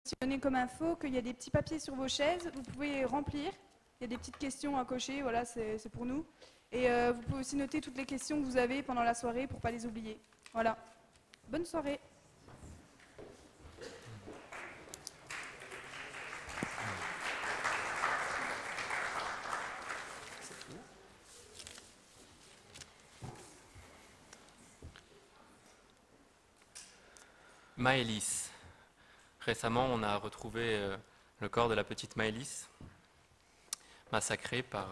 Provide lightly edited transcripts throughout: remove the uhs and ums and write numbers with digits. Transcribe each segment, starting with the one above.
positionner comme info qu'il y a des petits papiers sur vos chaises, vous pouvez remplir, il y a des petites questions à cocher, voilà, c'est pour nous. Et vous pouvez aussi noter toutes les questions que vous avez pendant la soirée pour ne pas les oublier. Voilà. Bonne soirée. Maëlys. Récemment, on a retrouvé le corps de la petite Maëlys, massacrée par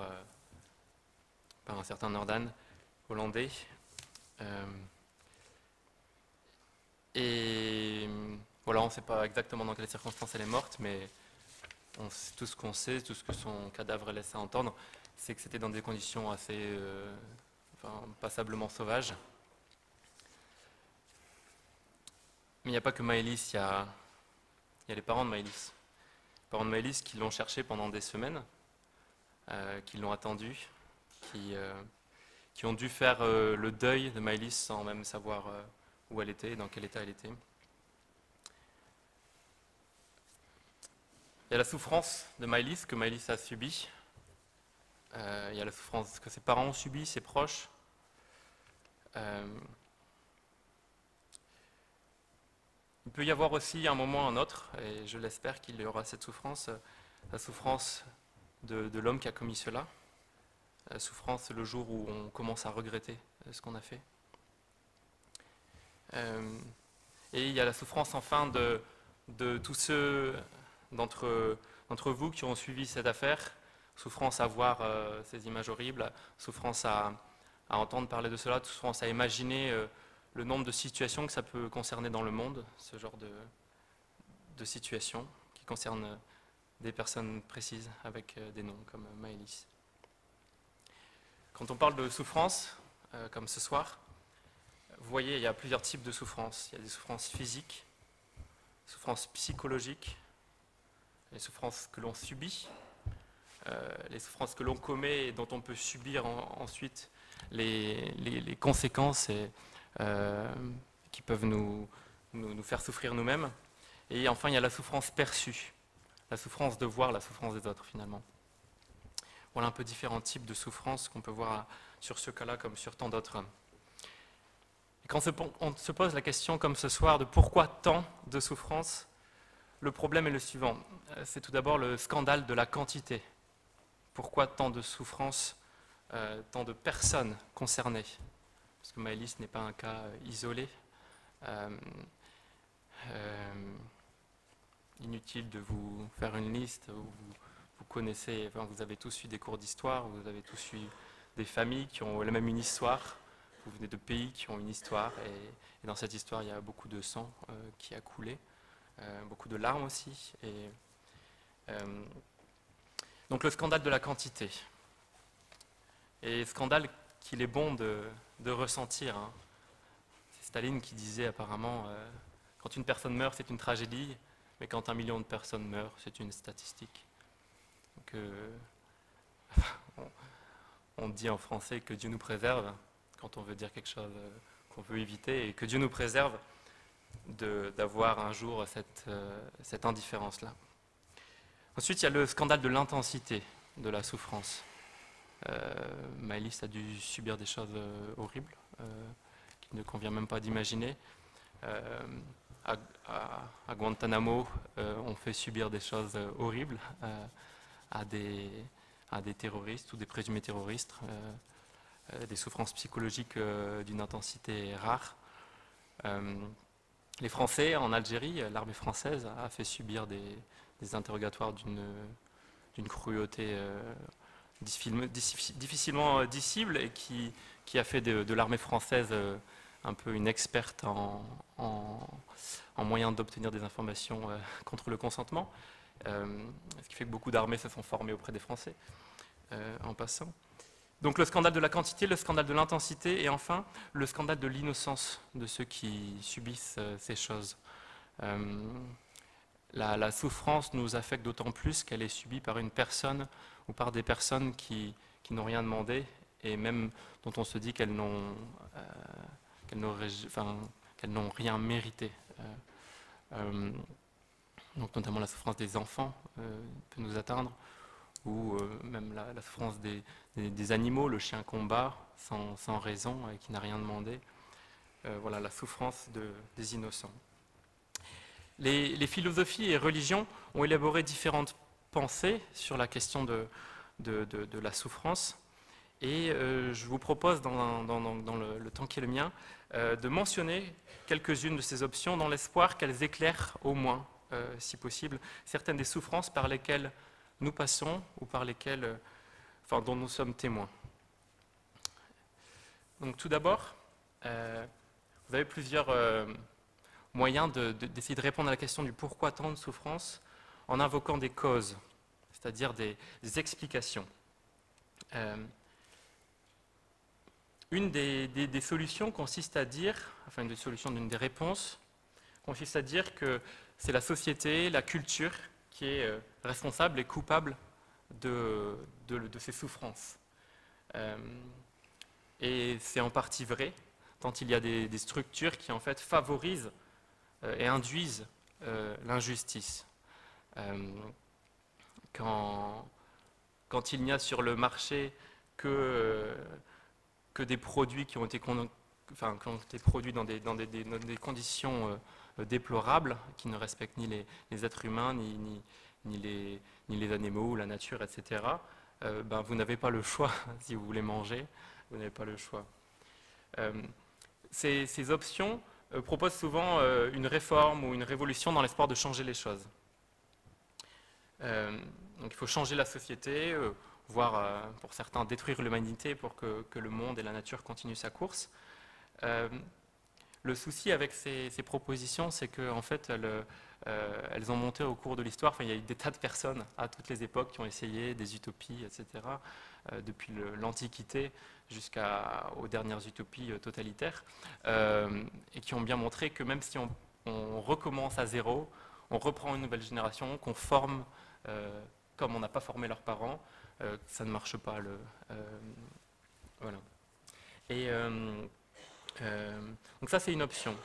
un certain Nordan hollandais. Et voilà, on ne sait pas exactement dans quelles circonstances elle est morte, mais tout ce qu'on sait, tout ce que son cadavre laisse à entendre, c'est que c'était dans des conditions assez passablement sauvages. Mais il n'y a pas que Maëlys, il y a les parents de Maëlys. Les parents de Maëlys qui l'ont cherchée pendant des semaines, qui l'ont attendue, qui ont dû faire le deuil de Maëlys sans même savoir où elle était, dans quel état elle était. Il y a la souffrance de Maëlys que Maëlys a subie. Il y a la souffrance que ses parents ont subie, ses proches. Il peut y avoir aussi un moment ou un autre, et je l'espère qu'il y aura cette souffrance, la souffrance de l'homme qui a commis cela, la souffrance le jour où on commence à regretter ce qu'on a fait. Et il y a la souffrance enfin de tous ceux d'entre vous qui ont suivi cette affaire, souffrance à voir ces images horribles, souffrance à entendre parler de cela, souffrance à imaginer le nombre de situations que ça peut concerner dans le monde, ce genre de situations qui concernent des personnes précises avec des noms comme Maëlys. Quand on parle de souffrance, comme ce soir, vous voyez, il y a plusieurs types de souffrances. Il y a des souffrances physiques, des souffrances psychologiques, les souffrances que l'on subit, les souffrances que l'on commet et dont on peut subir ensuite les conséquences qui peuvent nous faire souffrir nous-mêmes. Et enfin, il y a la souffrance perçue, la souffrance de voir la souffrance des autres finalement. Voilà un peu différents types de souffrances qu'on peut voir sur ce cas-là comme sur tant d'autres. Et quand on se pose la question comme ce soir de pourquoi tant de souffrances, le problème est le suivant. C'est tout d'abord le scandale de la quantité. Pourquoi tant de souffrances, tant de personnes concernées? Parce que Maëlys n'est pas un cas isolé. Inutile de vous faire une liste où vous connaissez, enfin, vous avez tous eu des cours d'histoire, vous avez tous eu des familles qui ont même une histoire, vous venez de pays qui ont une histoire, et dans cette histoire il y a beaucoup de sang qui a coulé, beaucoup de larmes aussi. Donc le scandale de la quantité, et scandale qu'il est bon de ressentir. Hein. C'est Staline qui disait apparemment, quand une personne meurt c'est une tragédie, mais quand 1 million de personnes meurent c'est une statistique. Donc, on dit en français que Dieu nous préserve, quand on veut dire quelque chose qu'on veut éviter, et que Dieu nous préserve d'avoir un jour cette indifférence-là. Ensuite, il y a le scandale de l'intensité de la souffrance. Maëlys a dû subir des choses horribles, qu'il ne convient même pas d'imaginer. À Guantanamo, on fait subir des choses horribles à des terroristes ou des présumés terroristes, des souffrances psychologiques d'une intensité rare. Les Français en Algérie, l'armée française a fait subir des interrogatoires d'une cruauté difficilement dissible et qui a fait de l'armée française un peu une experte en moyen d'obtenir des informations contre le consentement, ce qui fait que beaucoup d'armées se sont formées auprès des Français en passant. Donc le scandale de la quantité, le scandale de l'intensité et enfin le scandale de l'innocence de ceux qui subissent ces choses. La souffrance nous affecte d'autant plus qu'elle est subie par une personne ou par des personnes qui n'ont rien demandé et même dont on se dit qu'elles n'ont rien mérité. donc notamment la souffrance des enfants peut nous atteindre, ou même la souffrance des animaux, le chien combat sans raison et qui n'a rien demandé. Voilà, la souffrance des innocents. Les philosophies et religions ont élaboré différentes pensées sur la question de la souffrance. Et je vous propose, dans le temps qui est le mien, de mentionner quelques-unes de ces options dans l'espoir qu'elles éclairent au moins, si possible, certaines des souffrances par lesquelles nous passons ou par lesquelles, dont nous sommes témoins. Donc tout d'abord, vous avez plusieurs moyens d'essayer de répondre à la question du pourquoi tant de souffrance en invoquant des causes, c'est-à-dire des explications. Une des solutions consiste à dire, enfin une des réponses, consiste à dire que c'est la société, la culture qui est responsable et coupable de ces souffrances. Et c'est en partie vrai, tant il y a des structures qui en fait favorisent et induisent l'injustice. Quand il n'y a sur le marché que des produits qui ont été produits dans des conditions déplorables, qui ne respectent ni les êtres humains, ni les animaux, ou la nature, etc., vous n'avez pas le choix. Si vous voulez manger, vous n'avez pas le choix. Ces options proposent souvent une réforme ou une révolution dans l'espoir de changer les choses. Donc il faut changer la société, voire pour certains détruire l'humanité pour que le monde et la nature continuent sa course. Le souci avec ces propositions, c'est qu'en fait, elles ont monté au cours de l'histoire. Enfin, il y a eu des tas de personnes à toutes les époques qui ont essayé des utopies, etc., depuis l'Antiquité jusqu'aux dernières utopies totalitaires, et qui ont bien montré que même si on recommence à zéro, on reprend une nouvelle génération, qu'on forme comme on n'a pas formé leurs parents, ça ne marche pas. Voilà. Et donc ça, c'est une option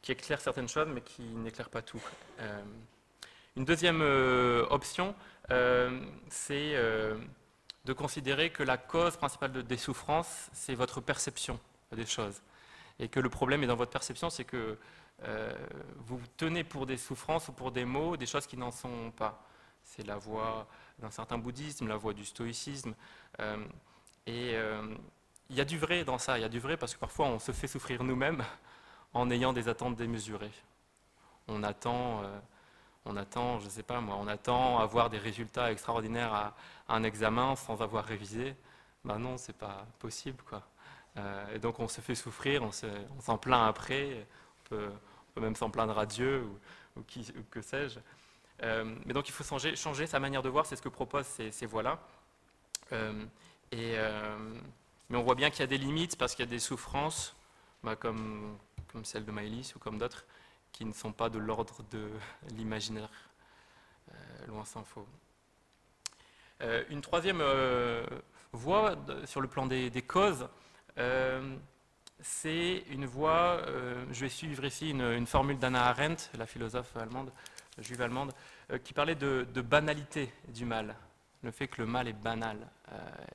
qui éclaire certaines choses, mais qui n'éclaire pas tout. Une deuxième option, c'est de considérer que la cause principale des souffrances, c'est votre perception des choses. Et que le problème est dans votre perception, c'est que vous tenez pour des souffrances ou pour des maux des choses qui n'en sont pas. C'est la voie d'un certain bouddhisme, la voie du stoïcisme. Il y a du vrai dans ça, il y a du vrai parce que parfois on se fait souffrir nous-mêmes en ayant des attentes démesurées. On attend, je ne sais pas moi, on attend avoir des résultats extraordinaires à un examen sans avoir révisé. Ben non, c'est pas possible, quoi. Et donc on se fait souffrir, on s'en plaint après, on peut même s'en plaindre à Dieu ou que sais-je. Mais donc il faut changer sa manière de voir, c'est ce que proposent ces voies-là. Mais on voit bien qu'il y a des limites parce qu'il y a des souffrances, comme celle de Maëlys ou comme d'autres, qui ne sont pas de l'ordre de l'imaginaire, loin s'en faut. Une troisième voie sur le plan des causes, c'est une voie, je vais suivre ici une formule d'Hannah Arendt, la philosophe allemande, juive allemande, qui parlait de banalité du mal, le fait que le mal est banal,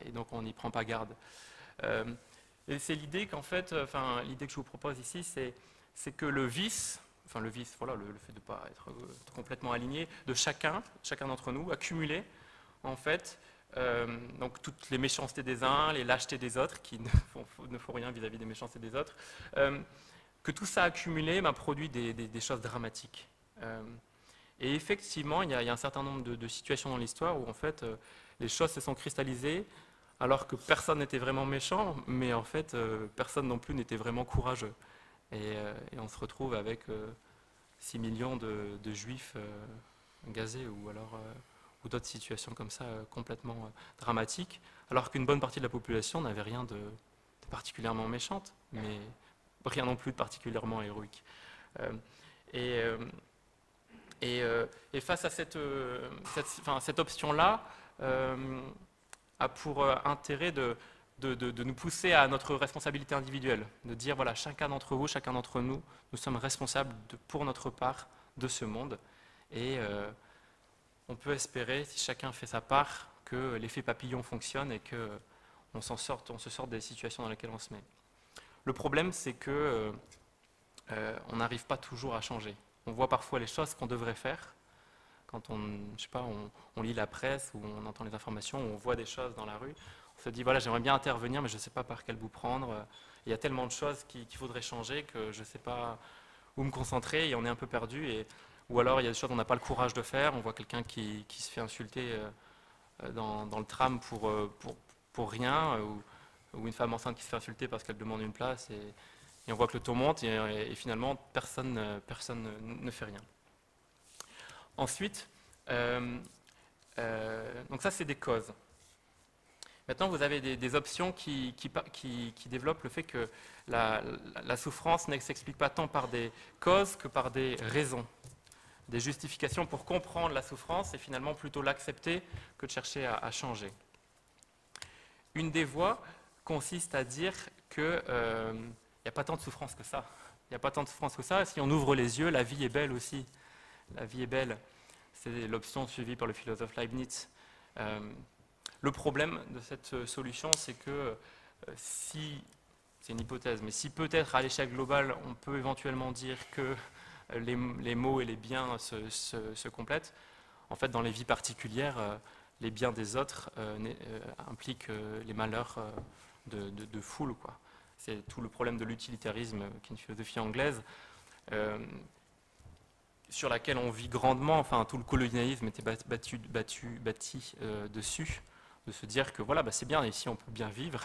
et donc on n'y prend pas garde. Et c'est l'idée qu'en fait, l'idée que je vous propose ici, c'est que le vice, voilà, le fait de ne pas être complètement aligné, de chacun d'entre nous, accumulé, en fait, donc toutes les méchancetés des uns, les lâchetés des autres, qui ne font rien vis-à-vis des méchancetés des autres, que tout ça accumulé produit des choses dramatiques. Et effectivement, il y a un certain nombre de situations dans l'histoire où en fait, les choses se sont cristallisées, alors que personne n'était vraiment méchant, mais en fait, personne non plus n'était vraiment courageux. Et on se retrouve avec 6 millions de juifs gazés, ou d'autres situations comme ça complètement dramatiques, alors qu'une bonne partie de la population n'avait rien de particulièrement méchante, mais rien non plus de particulièrement héroïque. Et face à cette option-là, a pour intérêt de nous pousser à notre responsabilité individuelle, de dire voilà, chacun d'entre vous, chacun d'entre nous, nous sommes responsables pour notre part de ce monde, Et on peut espérer, si chacun fait sa part, que l'effet papillon fonctionne et qu'on se sorte des situations dans lesquelles on se met. Le problème, c'est que on n'arrive pas toujours à changer. On voit parfois les choses qu'on devrait faire. Quand on lit la presse ou on entend les informations, ou on voit des choses dans la rue, on se dit, voilà, j'aimerais bien intervenir, mais je ne sais pas par quel bout prendre. Il y a tellement de choses qu'il faudrait changer que je ne sais pas où me concentrer et on est un peu perdu. Ou alors, il y a des choses qu'on n'a pas le courage de faire. On voit quelqu'un qui se fait insulter dans le tram pour rien, ou une femme enceinte qui se fait insulter parce qu'elle demande une place. Et on voit que le taux monte et finalement, personne ne fait rien. Ensuite, donc ça, c'est des causes. Maintenant, vous avez des options qui développent le fait que la souffrance ne s'explique pas tant par des causes que par des raisons, des justifications pour comprendre la souffrance et finalement plutôt l'accepter que de chercher à changer. Une des voies consiste à dire qu'il n'y a pas tant de souffrance que ça. Il n'y a pas tant de souffrance que ça. Si on ouvre les yeux, la vie est belle aussi. La vie est belle. C'est l'option suivie par le philosophe Leibniz. Le problème de cette solution, c'est que si, c'est une hypothèse, mais si peut-être à l'échelle globale, on peut éventuellement dire que les maux et les biens se complètent, en fait, dans les vies particulières, les biens des autres impliquent les malheurs de foule, quoi. C'est tout le problème de l'utilitarisme, qui est une philosophie anglaise, sur laquelle on vit grandement. Enfin, tout le colonialisme était bâti dessus, de se dire que voilà, c'est bien, ici on peut bien vivre,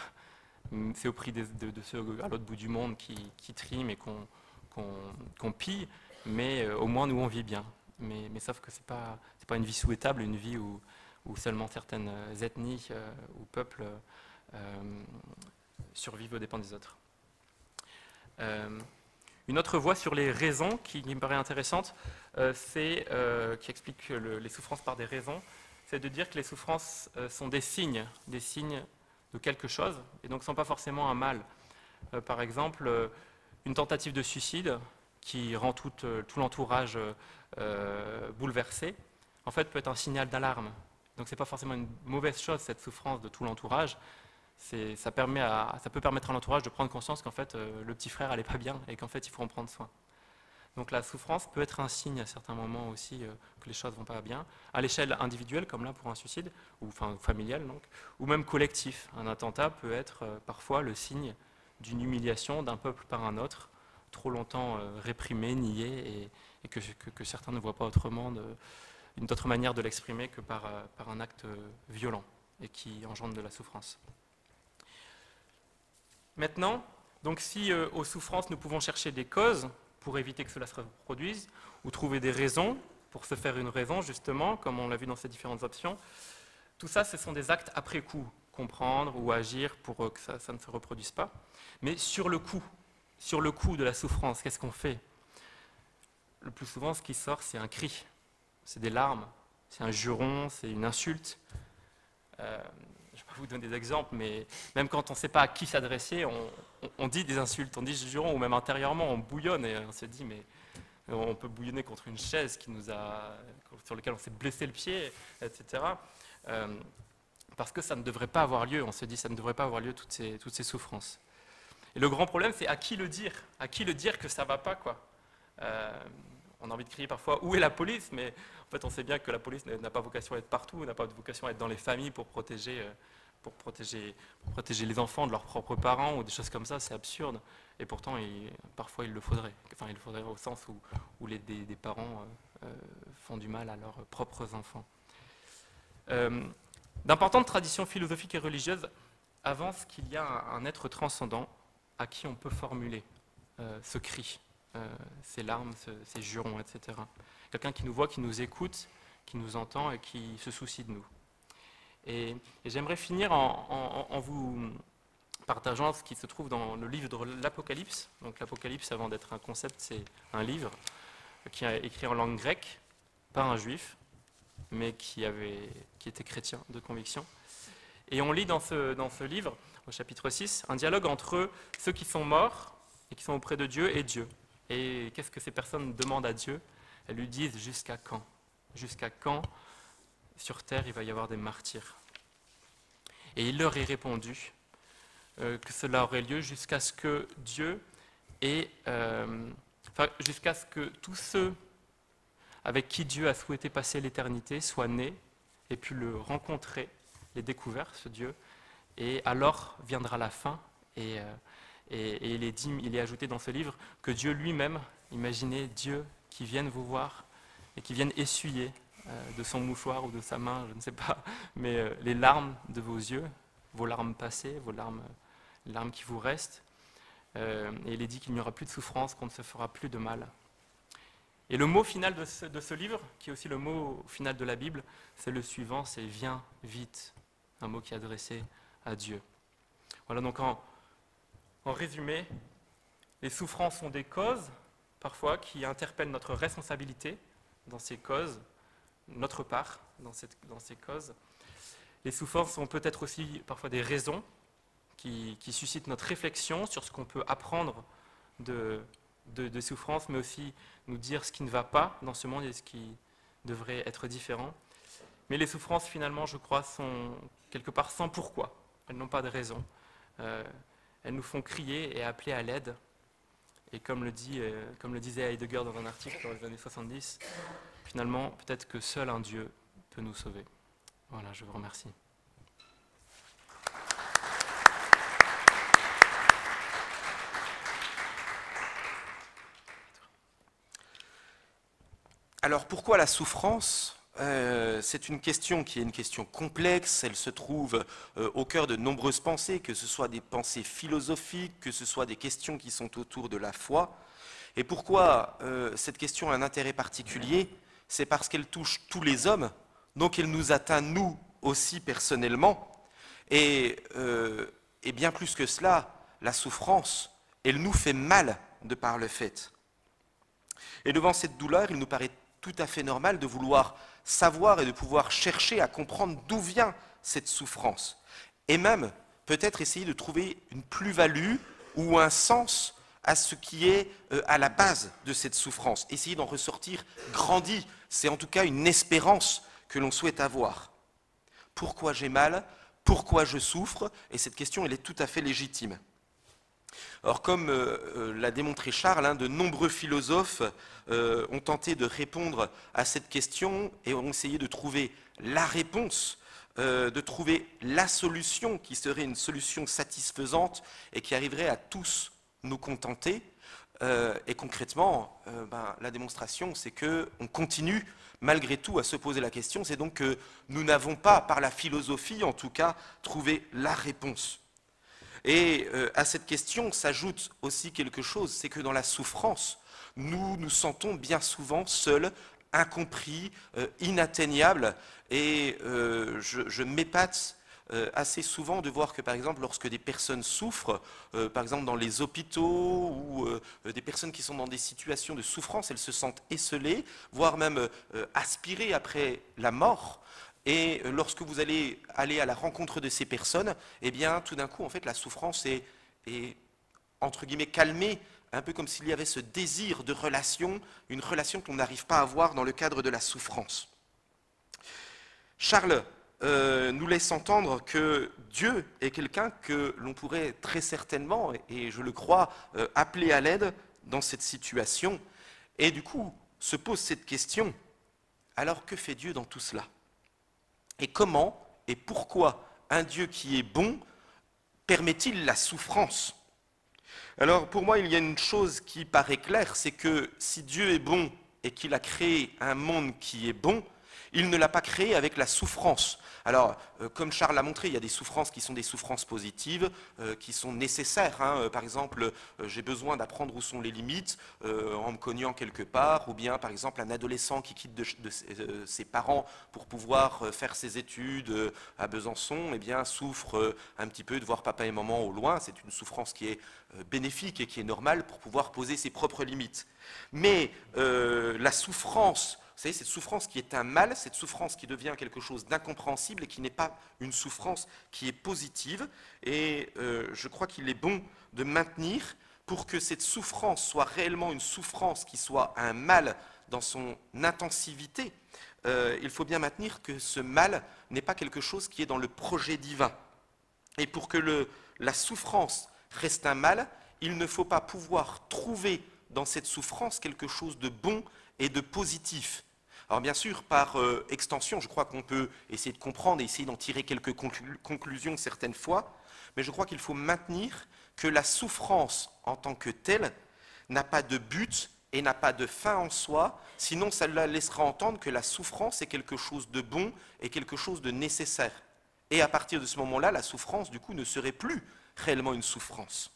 c'est au prix de ceux à l'autre bout du monde qui triment et qu'on pille, mais au moins nous on vit bien. Mais sauf que c'est pas une vie souhaitable, une vie où seulement certaines ethnies ou peuples survivent aux dépens des autres. Une autre voie sur les raisons qui me paraît intéressante, qui explique les souffrances par des raisons, c'est de dire que les souffrances sont des signes de quelque chose, et donc ne sont pas forcément un mal. Par exemple, une tentative de suicide qui rend tout l'entourage bouleversé, en fait, peut être un signal d'alarme. Donc ce n'est pas forcément une mauvaise chose, cette souffrance de tout l'entourage. Ça peut permettre à l'entourage de prendre conscience qu'en fait, le petit frère n'allait pas bien et qu'en fait, il faut en prendre soin. Donc la souffrance peut être un signe à certains moments aussi que les choses ne vont pas bien, à l'échelle individuelle, comme là pour un suicide, ou familial, donc, ou même collectif. Un attentat peut être parfois le signe d'une humiliation d'un peuple par un autre, trop longtemps réprimé, nié, et que certains ne voient pas autrement, une autre manière de l'exprimer que par un acte violent, et qui engendre de la souffrance. Maintenant, donc si aux souffrances nous pouvons chercher des causes pour éviter que cela se reproduise, ou trouver des raisons pour se faire une raison, justement, comme on l'a vu dans ces différentes options, tout ça, ce sont des actes après coup, comprendre ou agir pour que ça ne se reproduise pas. Mais sur le coup de la souffrance, qu'est-ce qu'on fait? Le plus souvent, ce qui sort, c'est un cri, c'est des larmes, c'est un juron, c'est une insulte. Je ne vais pas vous donner des exemples, mais même quand on ne sait pas à qui s'adresser, on dit des insultes, on dit juron, ou même intérieurement, on bouillonne et on se dit, mais on peut bouillonner contre une chaise sur laquelle on s'est blessé le pied, etc. Parce que ça ne devrait pas avoir lieu, on se dit, ça ne devrait pas avoir lieu, toutes ces souffrances. Et le grand problème, c'est à qui le dire que ça ne va pas, quoi. On a envie de crier parfois, où est la police? Mais en fait, on sait bien que la police n'a pas vocation à être partout, n'a pas vocation à être dans les familles pour protéger les enfants de leurs propres parents ou des choses comme ça, c'est absurde. Et pourtant, parfois, il le faudrait. Enfin, il le faudrait au sens où des parents font du mal à leurs propres enfants. D'importantes traditions philosophiques et religieuses avancent qu'il y a un être transcendant à qui on peut formuler ce cri, ces larmes, ces jurons, etc. Quelqu'un qui nous voit, qui nous écoute, qui nous entend et qui se soucie de nous. Et j'aimerais finir en vous partageant ce qui se trouve dans le livre de l'Apocalypse. Donc l'Apocalypse, avant d'être un concept, c'est un livre qui est écrit en langue grecque, par un juif, mais qui était chrétien de conviction. Et on lit dans ce livre, au chapitre 6, un dialogue entre ceux qui sont morts et qui sont auprès de Dieu et Dieu. Et qu'est-ce que ces personnes demandent à Dieu? Elles lui disent « Jusqu'à quand? Jusqu'à quand sur terre il va y avoir des martyrs? Et il leur est répondu que cela aurait lieu jusqu'à ce que Dieu ait, jusqu'à ce que tous ceux avec qui Dieu a souhaité passer l'éternité soient nés et pu le rencontrer, les découverts, ce Dieu, et alors viendra la fin. Et il est ajouté dans ce livre que Dieu lui-même, imaginez Dieu qui vienne vous voir et qui vienne essuyer de son mouchoir ou de sa main, je ne sais pas, mais les larmes de vos yeux, vos larmes passées, les larmes qui vous restent. Et il est dit qu'il n'y aura plus de souffrance, qu'on ne se fera plus de mal. Et le mot final de ce livre, qui est aussi le mot final de la Bible, c'est le suivant, c'est « viens vite », un mot qui est adressé à Dieu. Voilà, donc en résumé, les souffrances sont des causes, parfois, qui interpellent notre responsabilité dans ces causes, notre part dans ces causes. Les souffrances sont peut-être aussi parfois des raisons qui suscitent notre réflexion sur ce qu'on peut apprendre de souffrances, mais aussi nous dire ce qui ne va pas dans ce monde et ce qui devrait être différent. Mais les souffrances, finalement, je crois, sont quelque part sans pourquoi. Elles n'ont pas de raison. Elles nous font crier et appeler à l'aide. Et comme le disait Heidegger dans un article dans les années 70, finalement, peut-être que seul un Dieu peut nous sauver. Voilà, je vous remercie. Alors pourquoi la souffrance ? C'est une question qui est une question complexe, elle se trouve au cœur de nombreuses pensées, que ce soit des pensées philosophiques, que ce soit des questions qui sont autour de la foi. Et pourquoi cette question a un intérêt particulier ? C'est parce qu'elle touche tous les hommes, donc elle nous atteint nous aussi personnellement. Et bien plus que cela, la souffrance, elle nous fait mal de par le fait. Et devant cette douleur, il nous paraît tout à fait normal de vouloir savoir et de pouvoir chercher à comprendre d'où vient cette souffrance. Et même, peut-être essayer de trouver une plus-value ou un sens à ce qui est à la base de cette souffrance. Essayer d'en ressortir grandi, c'est en tout cas une espérance que l'on souhaite avoir. Pourquoi j'ai mal ? Pourquoi je souffre ? Et cette question, elle est tout à fait légitime. Alors, comme l'a démontré Charles, de nombreux philosophes ont tenté de répondre à cette question et ont essayé de trouver la réponse, de trouver la solution qui serait une solution satisfaisante et qui arriverait à tous nous contenter. Et concrètement, la démonstration, c'est qu'on continue malgré tout à se poser la question. C'est donc que nous n'avons pas, par la philosophie en tout cas, trouvé la réponse. Et à cette question s'ajoute aussi quelque chose, c'est que dans la souffrance, nous nous sentons bien souvent seuls, incompris, inatteignables. Et je m'épate assez souvent de voir que, par exemple, lorsque des personnes souffrent, par exemple dans les hôpitaux ou des personnes qui sont dans des situations de souffrance, elles se sentent esseulées, voire même aspirées après la mort. Et lorsque vous allez à la rencontre de ces personnes, eh bien, tout d'un coup, en fait, la souffrance est entre guillemets, calmée, un peu comme s'il y avait ce désir de relation, une relation qu'on n'arrive pas à avoir dans le cadre de la souffrance. Charles nous laisse entendre que Dieu est quelqu'un que l'on pourrait très certainement, et je le crois, appeler à l'aide dans cette situation. Et du coup, se pose cette question, alors que fait Dieu dans tout cela ? Et comment et pourquoi un Dieu qui est bon permet-il la souffrance ? Alors pour moi, il y a une chose qui paraît claire, c'est que si Dieu est bon et qu'il a créé un monde qui est bon, il ne l'a pas créé avec la souffrance. Alors, comme Charles l'a montré, il y a des souffrances qui sont des souffrances positives, qui sont nécessaires. Par exemple, j'ai besoin d'apprendre où sont les limites en me cognant quelque part, ou bien par exemple un adolescent qui quitte de ses parents pour pouvoir faire ses études à Besançon, eh bien souffre un petit peu de voir papa et maman au loin. C'est une souffrance qui est bénéfique et qui est normale pour pouvoir poser ses propres limites. Mais la souffrance, vous savez, cette souffrance qui est un mal, cette souffrance qui devient quelque chose d'incompréhensible et qui n'est pas une souffrance qui est positive. Et je crois qu'il est bon de maintenir pour que cette souffrance soit réellement une souffrance qui soit un mal dans son intensivité, il faut bien maintenir que ce mal n'est pas quelque chose qui est dans le projet divin. Et pour que la souffrance reste un mal, il ne faut pas pouvoir trouver dans cette souffrance quelque chose de bon et de positif. Alors bien sûr, par extension, je crois qu'on peut essayer de comprendre et essayer d'en tirer quelques conclusions certaines fois, mais je crois qu'il faut maintenir que la souffrance en tant que telle n'a pas de but et n'a pas de fin en soi, sinon ça la laissera entendre que la souffrance est quelque chose de bon et quelque chose de nécessaire. Et à partir de ce moment-là, la souffrance, du coup, ne serait plus réellement une souffrance.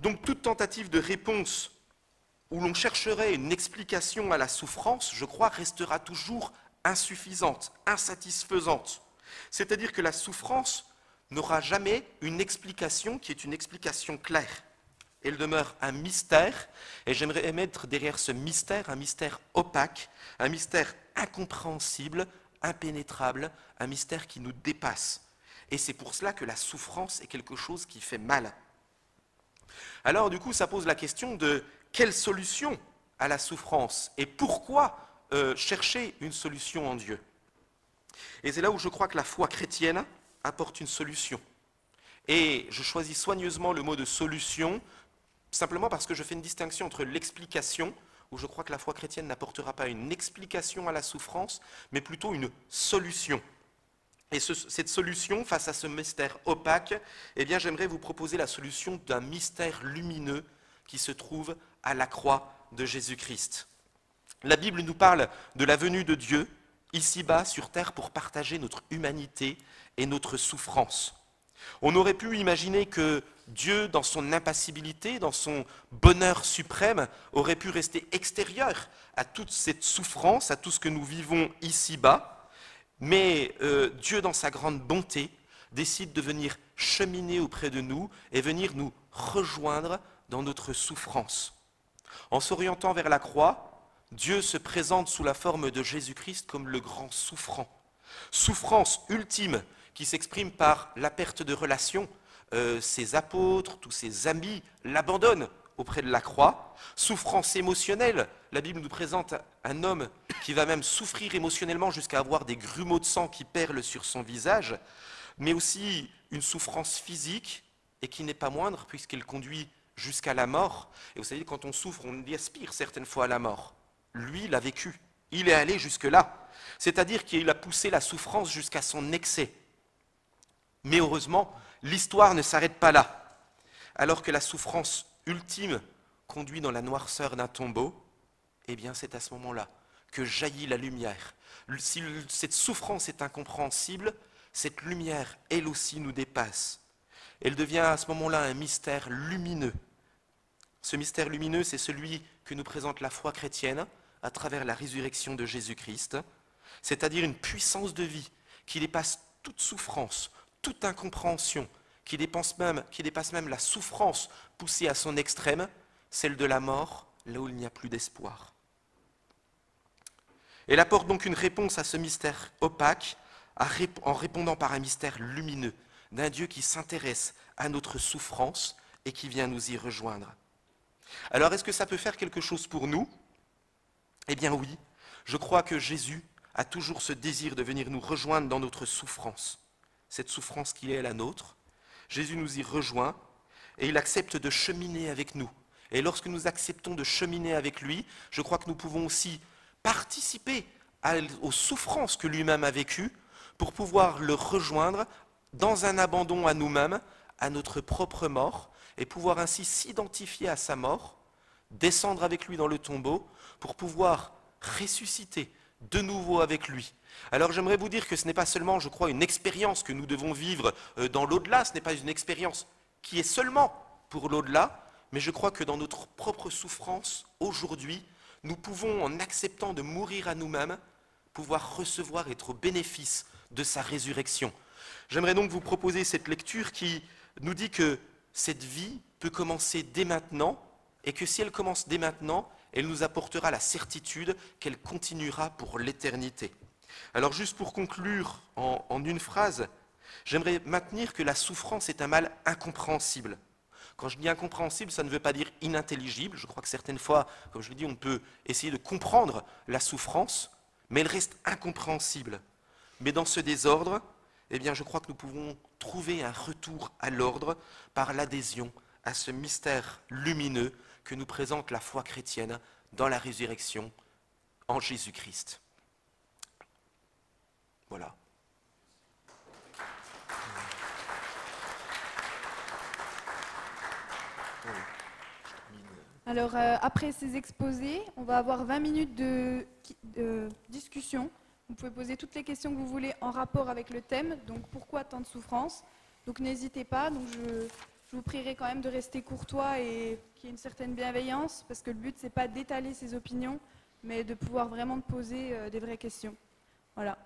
Donc toute tentative de réponse où l'on chercherait une explication à la souffrance, je crois, restera toujours insuffisante, insatisfaisante. C'est-à-dire que la souffrance n'aura jamais une explication qui est une explication claire. Elle demeure un mystère, et j'aimerais mettre derrière ce mystère un mystère opaque, un mystère incompréhensible, impénétrable, un mystère qui nous dépasse. Et c'est pour cela que la souffrance est quelque chose qui fait mal. Alors du coup, ça pose la question de quelle solution à la souffrance et pourquoi chercher une solution en Dieu. Et c'est là où je crois que la foi chrétienne apporte une solution. Et je choisis soigneusement le mot de solution, simplement parce que je fais une distinction entre l'explication, où je crois que la foi chrétienne n'apportera pas une explication à la souffrance, mais plutôt une solution. Et cette solution, face à ce mystère opaque, eh bien, j'aimerais vous proposer la solution d'un mystère lumineux qui se trouve à la croix de Jésus-Christ. La Bible nous parle de la venue de Dieu, ici-bas sur terre, pour partager notre humanité et notre souffrance. On aurait pu imaginer que Dieu, dans son impassibilité, dans son bonheur suprême, aurait pu rester extérieur à toute cette souffrance, à tout ce que nous vivons ici-bas. Mais Dieu, dans sa grande bonté, décide de venir cheminer auprès de nous et venir nous rejoindre dans notre souffrance. En s'orientant vers la croix, Dieu se présente sous la forme de Jésus-Christ comme le grand souffrant. Souffrance ultime qui s'exprime par la perte de relations. Ses apôtres, tous ses amis l'abandonnent auprès de la croix. Souffrance émotionnelle, la Bible nous présente un homme qui va même souffrir émotionnellement jusqu'à avoir des grumeaux de sang qui perlent sur son visage, mais aussi une souffrance physique, et qui n'est pas moindre puisqu'elle conduit jusqu'à la mort. Et vous savez, quand on souffre, on y aspire certaines fois à la mort. Lui l'a vécu, il est allé jusque-là. C'est-à-dire qu'il a poussé la souffrance jusqu'à son excès. Mais heureusement, l'histoire ne s'arrête pas là. Alors que la souffrance ultime conduit dans la noirceur d'un tombeau, eh bien c'est à ce moment-là que jaillit la lumière. Si cette souffrance est incompréhensible, cette lumière, elle aussi, nous dépasse. Elle devient à ce moment-là un mystère lumineux. Ce mystère lumineux, c'est celui que nous présente la foi chrétienne à travers la résurrection de Jésus-Christ, c'est-à-dire une puissance de vie qui dépasse toute souffrance, toute incompréhension, qui dépasse même la souffrance poussée à son extrême, celle de la mort, là où il n'y a plus d'espoir. Elle apporte donc une réponse à ce mystère opaque en répondant par un mystère lumineux d'un Dieu qui s'intéresse à notre souffrance et qui vient nous y rejoindre. Alors, est-ce que ça peut faire quelque chose pour nous? Eh bien oui, je crois que Jésus a toujours ce désir de venir nous rejoindre dans notre souffrance, cette souffrance qui est la nôtre. Jésus nous y rejoint et il accepte de cheminer avec nous. Et lorsque nous acceptons de cheminer avec lui, je crois que nous pouvons aussi participer aux souffrances que lui-même a vécues pour pouvoir le rejoindre dans un abandon à nous-mêmes, à notre propre mort, et pouvoir ainsi s'identifier à sa mort, descendre avec lui dans le tombeau, pour pouvoir ressusciter de nouveau avec lui. Alors j'aimerais vous dire que ce n'est pas seulement, je crois, une expérience que nous devons vivre dans l'au-delà, ce n'est pas une expérience qui est seulement pour l'au-delà, mais je crois que dans notre propre souffrance, aujourd'hui, nous pouvons, en acceptant de mourir à nous-mêmes, pouvoir recevoir et être au bénéfice de sa résurrection. J'aimerais donc vous proposer cette lecture qui nous dit que cette vie peut commencer dès maintenant, et que si elle commence dès maintenant, elle nous apportera la certitude qu'elle continuera pour l'éternité. Alors juste pour conclure en une phrase, j'aimerais maintenir que la souffrance est un mal incompréhensible, Quand je dis incompréhensible, ça ne veut pas dire inintelligible. Je crois que certaines fois, comme je l'ai dit, on peut essayer de comprendre la souffrance, mais elle reste incompréhensible. Mais dans ce désordre, eh bien, je crois que nous pouvons trouver un retour à l'ordre par l'adhésion à ce mystère lumineux que nous présente la foi chrétienne dans la résurrection en Jésus-Christ. Voilà. Alors, après ces exposés, on va avoir 20 minutes de discussion. Vous pouvez poser toutes les questions que vous voulez en rapport avec le thème. Donc, pourquoi tant de souffrance? Donc, n'hésitez pas. Donc, je vous prierai quand même de rester courtois et qu'il y ait une certaine bienveillance, parce que le but, c'est pas d'étaler ses opinions, mais de pouvoir vraiment poser des vraies questions. Voilà.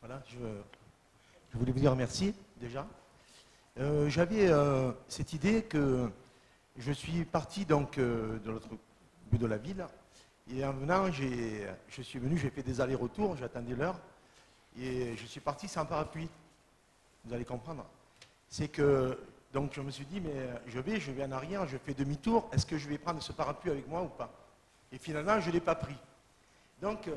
Voilà, je voulais vous dire merci déjà. J'avais cette idée que je suis parti donc de l'autre bout de la ville et en venant, je suis venu, j'ai fait des allers-retours, j'attendais l'heure et je suis parti sans parapluie. Vous allez comprendre. C'est que donc je me suis dit mais je vais en arrière, je fais demi-tour, est-ce que je vais prendre ce parapluie avec moi ou pas? Et finalement, je ne l'ai pas pris. Donc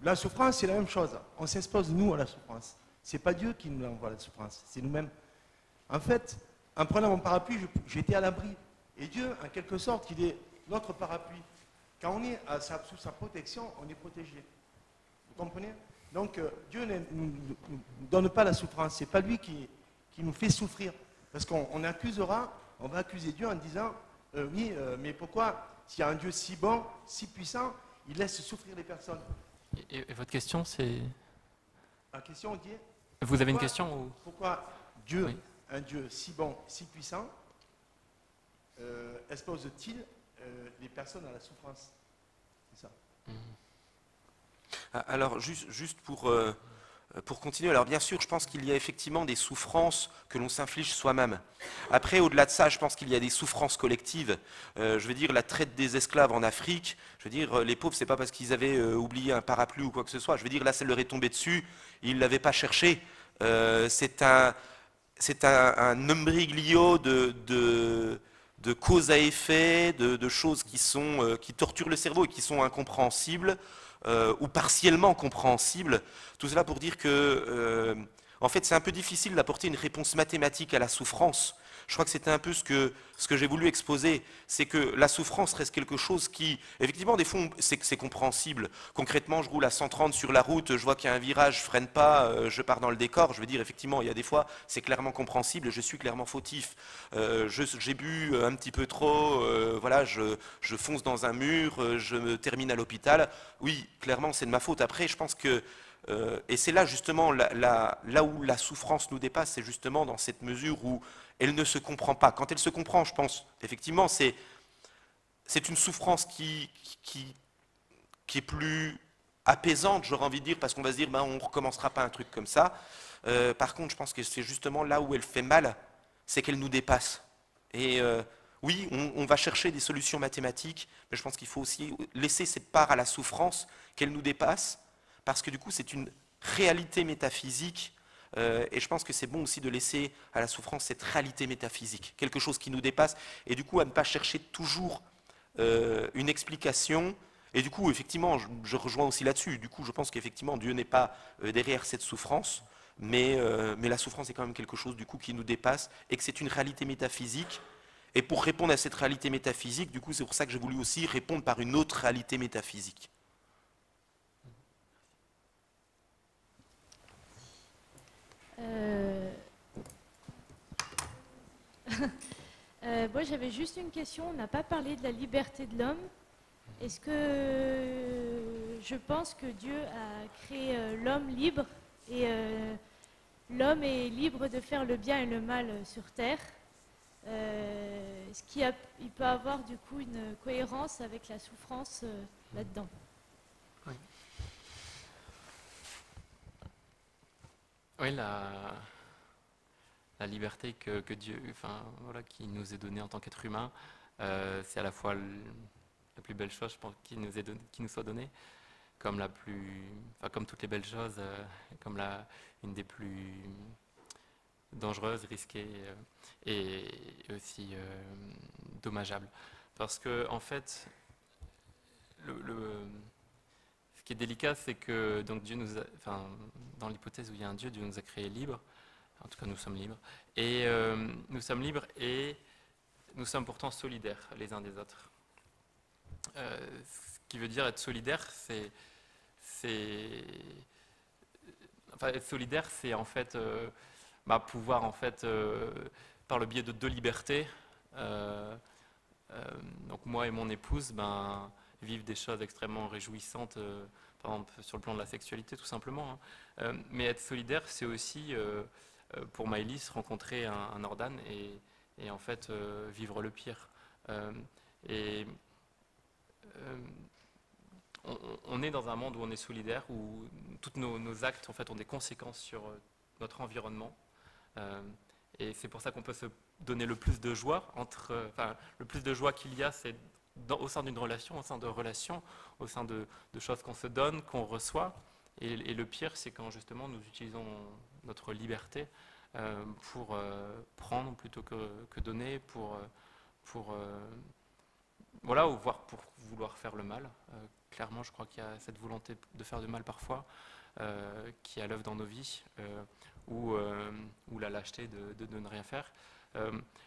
la souffrance, c'est la même chose. On s'expose, nous, à la souffrance. Ce n'est pas Dieu qui nous envoie la souffrance, c'est nous-mêmes. En fait, en prenant mon parapluie, j'étais à l'abri. Et Dieu, en quelque sorte, il est notre parapluie. Quand on est sous sa protection, on est protégé. Vous comprenez? Donc, Dieu ne nous donne pas la souffrance. Ce n'est pas lui qui nous fait souffrir. Parce qu'on accusera, on va accuser Dieu en disant, oui, mais pourquoi, s'il y a un Dieu si bon, si puissant, il laisse souffrir les personnes? Et votre question, c'est... La question, on dit... Vous avez une question ou... Pourquoi Dieu, Oui. un Dieu si bon, si puissant, expose-t-il les personnes à la souffrance? C'est ça. Alors, juste pour continuer, alors bien sûr, je pense qu'il y a effectivement des souffrances que l'on s'inflige soi-même. Après, au-delà de ça, je pense qu'il y a des souffrances collectives. Je veux dire, la traite des esclaves en Afrique, je veux dire, les pauvres, c'est pas parce qu'ils avaient oublié un parapluie ou quoi que ce soit. Je veux dire, là, ça leur est tombé dessus, ils ne l'avaient pas cherché. C'est un imbroglio de cause à effet, de choses qui torturent le cerveau et qui sont incompréhensibles. Ou partiellement compréhensible. Tout cela pour dire que, en fait, c'est un peu difficile d'apporter une réponse mathématique à la souffrance. Je crois que c'était un peu ce que j'ai voulu exposer, c'est que la souffrance reste quelque chose qui, effectivement, des fois, c'est compréhensible. Concrètement, je roule à 130 sur la route, je vois qu'il y a un virage, je freine pas, je pars dans le décor. Je veux dire, effectivement, il y a des fois, c'est clairement compréhensible, je suis clairement fautif. J'ai bu un petit peu trop, voilà, je fonce dans un mur, je me termine à l'hôpital. Oui, clairement, c'est de ma faute. Après, je pense que et c'est là justement là où la souffrance nous dépasse, c'est justement dans cette mesure où elle ne se comprend pas. Quand elle se comprend, je pense, effectivement, c'est une souffrance qui est plus apaisante, j'aurais envie de dire, parce qu'on va se dire, ben, on ne recommencera pas un truc comme ça. Par contre, je pense que c'est justement là où elle fait mal, c'est qu'elle nous dépasse. Et oui, on va chercher des solutions mathématiques, mais je pense qu'il faut aussi laisser cette part à la souffrance, qu'elle nous dépasse, parce que du coup, c'est une réalité métaphysique. Et je pense que c'est bon aussi de laisser à la souffrance cette réalité métaphysique, quelque chose qui nous dépasse, et du coup à ne pas chercher toujours une explication. Et du coup, effectivement, je rejoins aussi là-dessus. Du coup, je pense qu'effectivement, Dieu n'est pas derrière cette souffrance, mais la souffrance est quand même quelque chose du coup qui nous dépasse, et que c'est une réalité métaphysique. Et pour répondre à cette réalité métaphysique, du coup, c'est pour ça que j'ai voulu aussi répondre par une autre réalité métaphysique. Moi, j'avais juste une question. On n'a pas parlé de la liberté de l'homme. Est-ce que je pense que Dieu a créé l'homme libre et l'homme est libre de faire le bien et le mal sur terre? Est-ce qu'il peut avoir du coup une cohérence avec la souffrance là-dedans? Oui. Oui, la liberté que Dieu, enfin, voilà, qui nous est donnée en tant qu'être humain, c'est à la fois la plus belle chose, je pense, qui nous soit donnée. comme comme toutes les belles choses, comme une des plus dangereuses, risquées et aussi dommageables. Parce que en fait, ce qui est délicat, c'est que donc Dieu dans l'hypothèse où il y a un Dieu, Dieu nous a créés libres. En tout cas, nous sommes libres. Et nous sommes libres et nous sommes pourtant solidaires les uns des autres. Ce qui veut dire être solidaire, être solidaire, c'est en fait pouvoir en fait par le biais de deux libertés. Donc moi et mon épouse, vivent des choses extrêmement réjouissantes, par exemple sur le plan de la sexualité tout simplement. Mais être solidaire, c'est aussi pour Maëlys rencontrer un Ordan et en fait vivre le pire. Et on est dans un monde où on est solidaire, où tous nos actes en fait ont des conséquences sur notre environnement. Et c'est pour ça qu'on peut se donner le plus de joie le plus de joie qu'il y a, c'est au sein d'une relation, au sein de relations, au sein de choses qu'on se donne, qu'on reçoit. Et le pire, c'est quand justement nous utilisons notre liberté pour prendre plutôt que donner, voilà, ou voire pour vouloir faire le mal. Clairement, je crois qu'il y a cette volonté de faire du mal parfois qui est à l'œuvre dans nos vies, ou la lâcheté de ne rien faire.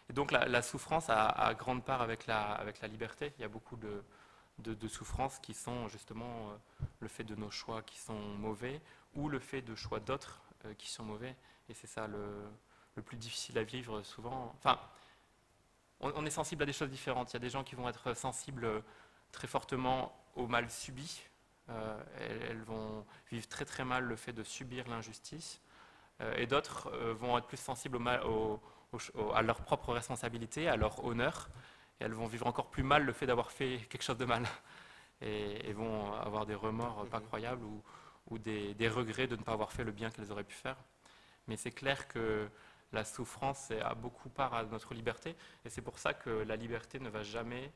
Et donc la souffrance a grande part avec la liberté. Il y a beaucoup de souffrances qui sont justement le fait de nos choix qui sont mauvais, ou le fait de choix d'autres qui sont mauvais. Et c'est ça le plus difficile à vivre souvent. Enfin, on est sensible à des choses différentes. Il y a des gens qui vont être sensibles très fortement au mal subi. Elles vont vivre très très mal le fait de subir l'injustice. Et d'autres vont être plus sensibles à leur propre responsabilité, à leur honneur. Et elles vont vivre encore plus mal le fait d'avoir fait quelque chose de mal. Et vont avoir des remords pas croyables ou des regrets de ne pas avoir fait le bien qu'elles auraient pu faire. Mais c'est clair que la souffrance a beaucoup part à notre liberté, et c'est pour ça que la liberté ne va jamais,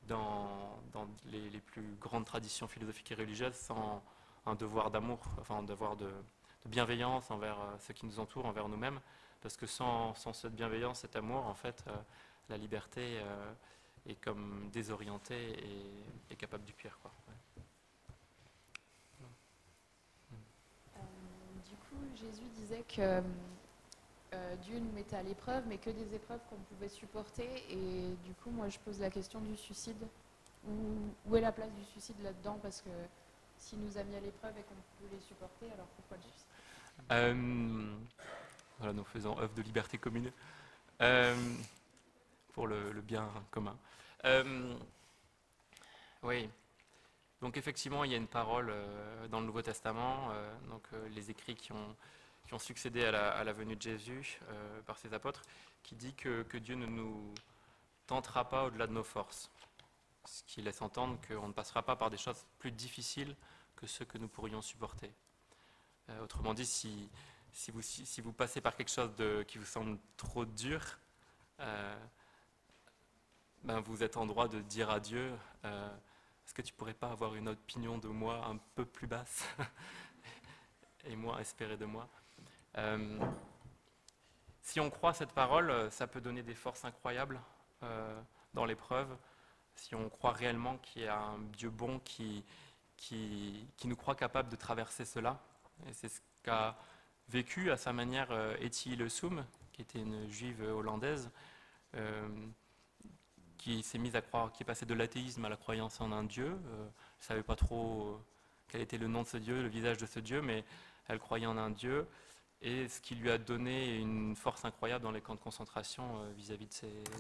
dans les plus grandes traditions philosophiques et religieuses, sans un devoir d'amour, enfin un devoir de bienveillance envers ceux qui nous entourent, envers nous-mêmes, parce que sans cette bienveillance, cet amour, en fait, la liberté est comme désorientée et capable du pire, quoi. Ouais. Du coup, Jésus disait que Dieu nous mettait à l'épreuve, mais que des épreuves qu'on pouvait supporter. Et du coup, moi, je pose la question du suicide. Où est la place du suicide là-dedans? Parce que s'il nous a mis à l'épreuve et qu'on peut les supporter, alors pourquoi le suicide? Voilà, nous faisons œuvre de liberté commune pour le bien commun. Oui. Donc effectivement, il y a une parole dans le Nouveau Testament, les écrits qui ont succédé à la venue de Jésus par ses apôtres, qui dit que Dieu ne nous tentera pas au-delà de nos forces. Ce qui laisse entendre qu'on ne passera pas par des choses plus difficiles que ceux que nous pourrions supporter. Autrement dit, si vous passez par quelque chose qui vous semble trop dur, vous êtes en droit de dire à Dieu, est-ce que tu pourrais pas avoir une opinion de moi un peu plus basse et moins espérer de moi? Si on croit cette parole, ça peut donner des forces incroyables dans l'épreuve. Si on croit réellement qu'il y a un Dieu bon qui nous croit capable de traverser cela. Et c'est ce qu'a vécu à sa manière Etty Hillesum, qui était une juive hollandaise, qui s'est mise à croire, qui est passée de l'athéisme à la croyance en un Dieu. Elle ne savait pas trop quel était le nom de ce Dieu, le visage de ce Dieu, mais elle croyait en un Dieu. Et ce qui lui a donné une force incroyable dans les camps de concentration vis-à-vis de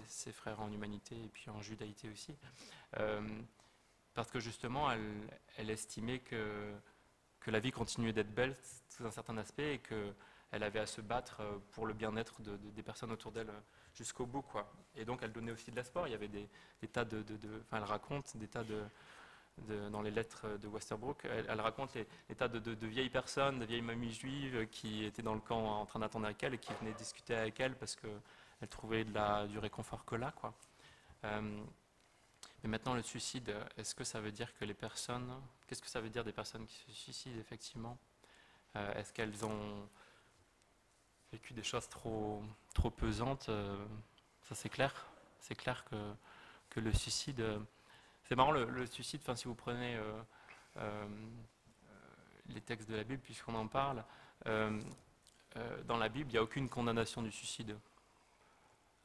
ses frères en humanité et puis en judaïté aussi. Parce que justement, elle estimait que la vie continuait d'être belle sous un certain aspect et qu'elle avait à se battre pour le bien-être des personnes autour d'elle jusqu'au bout, quoi. Et donc elle donnait aussi de l'espoir. Il y avait des tas elle raconte des tas dans les lettres de Westerbrook, elle raconte les tas de vieilles personnes, de vieilles mamies juives qui étaient dans le camp en train d'attendre avec elle et qui venaient discuter avec elle parce qu'elle trouvait du réconfort que là, quoi. Mais Et maintenant, le suicide, est-ce que ça veut dire que les personnes... Qu'est-ce que ça veut dire des personnes qui se suicident, effectivement? Est-ce qu'elles ont vécu des choses trop pesantes? Ça, c'est clair. C'est clair que le suicide... c'est marrant, le suicide, si vous prenez les textes de la Bible, puisqu'on en parle, dans la Bible, il n'y a aucune condamnation du suicide.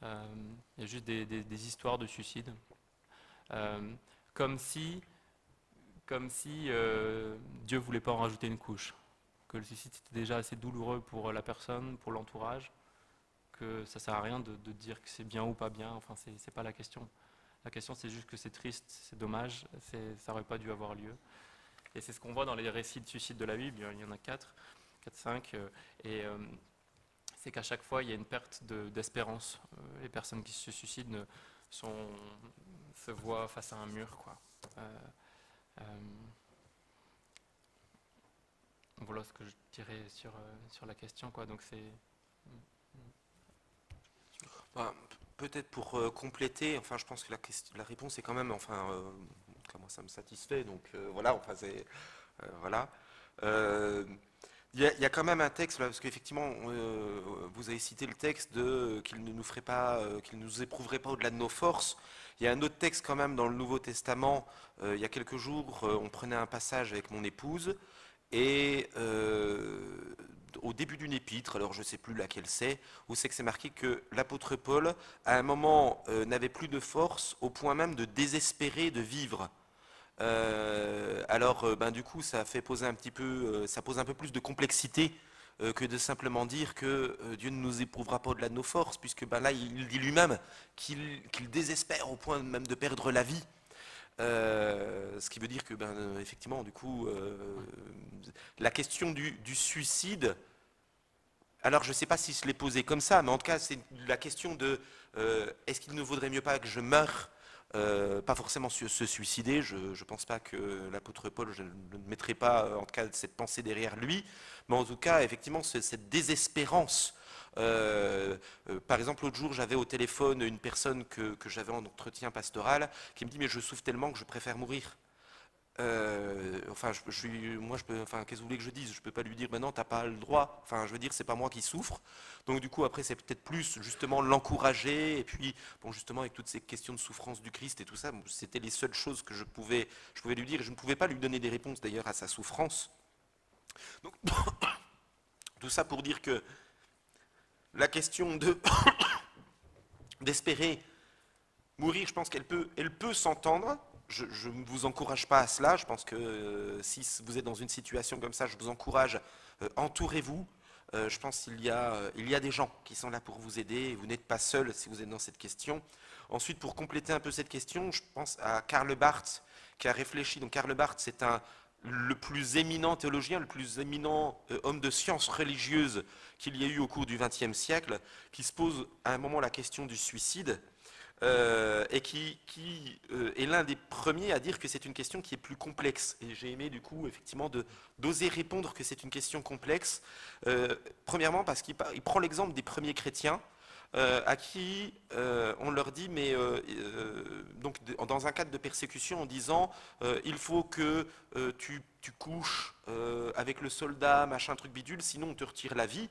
Il y a juste des histoires de suicide. Comme si Dieu ne voulait pas en rajouter une couche. Que le suicide c'était déjà assez douloureux pour la personne, pour l'entourage, que ça ne sert à rien de dire que c'est bien ou pas bien. Enfin, c'est pas la question. La question, c'est juste que c'est triste, c'est dommage, ça n'aurait pas dû avoir lieu. Et c'est ce qu'on voit dans les récits de suicide de la Bible, il y en a 4, 5, et c'est qu'à chaque fois, il y a une perte d'espérance. Les personnes qui se suicident se voient face à un mur, quoi. Voilà ce que je dirais sur la question, quoi. Donc c'est... Peut-être pour compléter, enfin, je pense que la réponse est quand même, enfin, moi ça me satisfait, donc voilà, enfin, c'est... voilà. Il y a quand même un texte, là, parce qu'effectivement, vous avez cité le texte qu'il ne nous ferait pas, qu'il ne nous éprouverait pas au-delà de nos forces. Il y a un autre texte quand même dans le Nouveau Testament. Il y a quelques jours, on prenait un passage avec mon épouse, et au début d'une épître, alors je ne sais plus laquelle c'est, où c'est que c'est marqué que l'apôtre Paul, à un moment, n'avait plus de force, au point même de désespérer de vivre. Du coup, ça fait poser un petit peu, ça pose un peu plus de complexité que de simplement dire que Dieu ne nous éprouvera pas au-delà de nos forces, puisque là, il dit lui-même qu'il désespère au point même de perdre la vie. Ce qui veut dire que, effectivement, du coup, la question du suicide, alors je ne sais pas si je l'ai posée comme ça, mais en tout cas, c'est la question de est-ce qu'il ne vaudrait mieux pas que je meure, pas forcément se suicider, je ne pense pas que l'apôtre Paul, je ne mettrai pas, en tout cas, cette pensée derrière lui, mais en tout cas, effectivement, cette désespérance. Par exemple, l'autre jour, j'avais au téléphone une personne que j'avais en entretien pastoral qui me dit « mais je souffre tellement que je préfère mourir ». Enfin, qu'est-ce que vous voulez que je dise? Je peux pas lui dire, non, t'as pas le droit. Enfin, je veux dire, c'est pas moi qui souffre. Donc, du coup, après, c'est peut-être plus justement l'encourager. Et puis, bon, justement, avec toutes ces questions de souffrance du Christ et tout ça, c'était les seules choses que je pouvais lui dire. Je ne pouvais pas lui donner des réponses d'ailleurs à sa souffrance. Donc, tout ça pour dire que la question d'espérer mourir, je pense qu'elle peut s'entendre. Je ne vous encourage pas à cela. Je pense que si vous êtes dans une situation comme ça, je vous encourage, entourez-vous. Je pense qu'il y a des gens qui sont là pour vous aider et vous n'êtes pas seul si vous êtes dans cette question. Ensuite, pour compléter un peu cette question, je pense à Karl Barth qui a réfléchi. Donc Karl Barth, c'est le plus éminent théologien, le plus éminent homme de science religieuse qu'il y a eu au cours du XXe siècle, qui se pose à un moment la question du suicide. Et qui est l'un des premiers à dire que c'est une question qui est plus complexe. Et j'ai aimé, du coup, effectivement, d'oser répondre que c'est une question complexe. Premièrement, parce qu'il prend l'exemple des premiers chrétiens, à qui on leur dit, mais donc dans un cadre de persécution, en disant il faut que tu couches avec le soldat, machin, truc bidule, sinon on te retire la vie.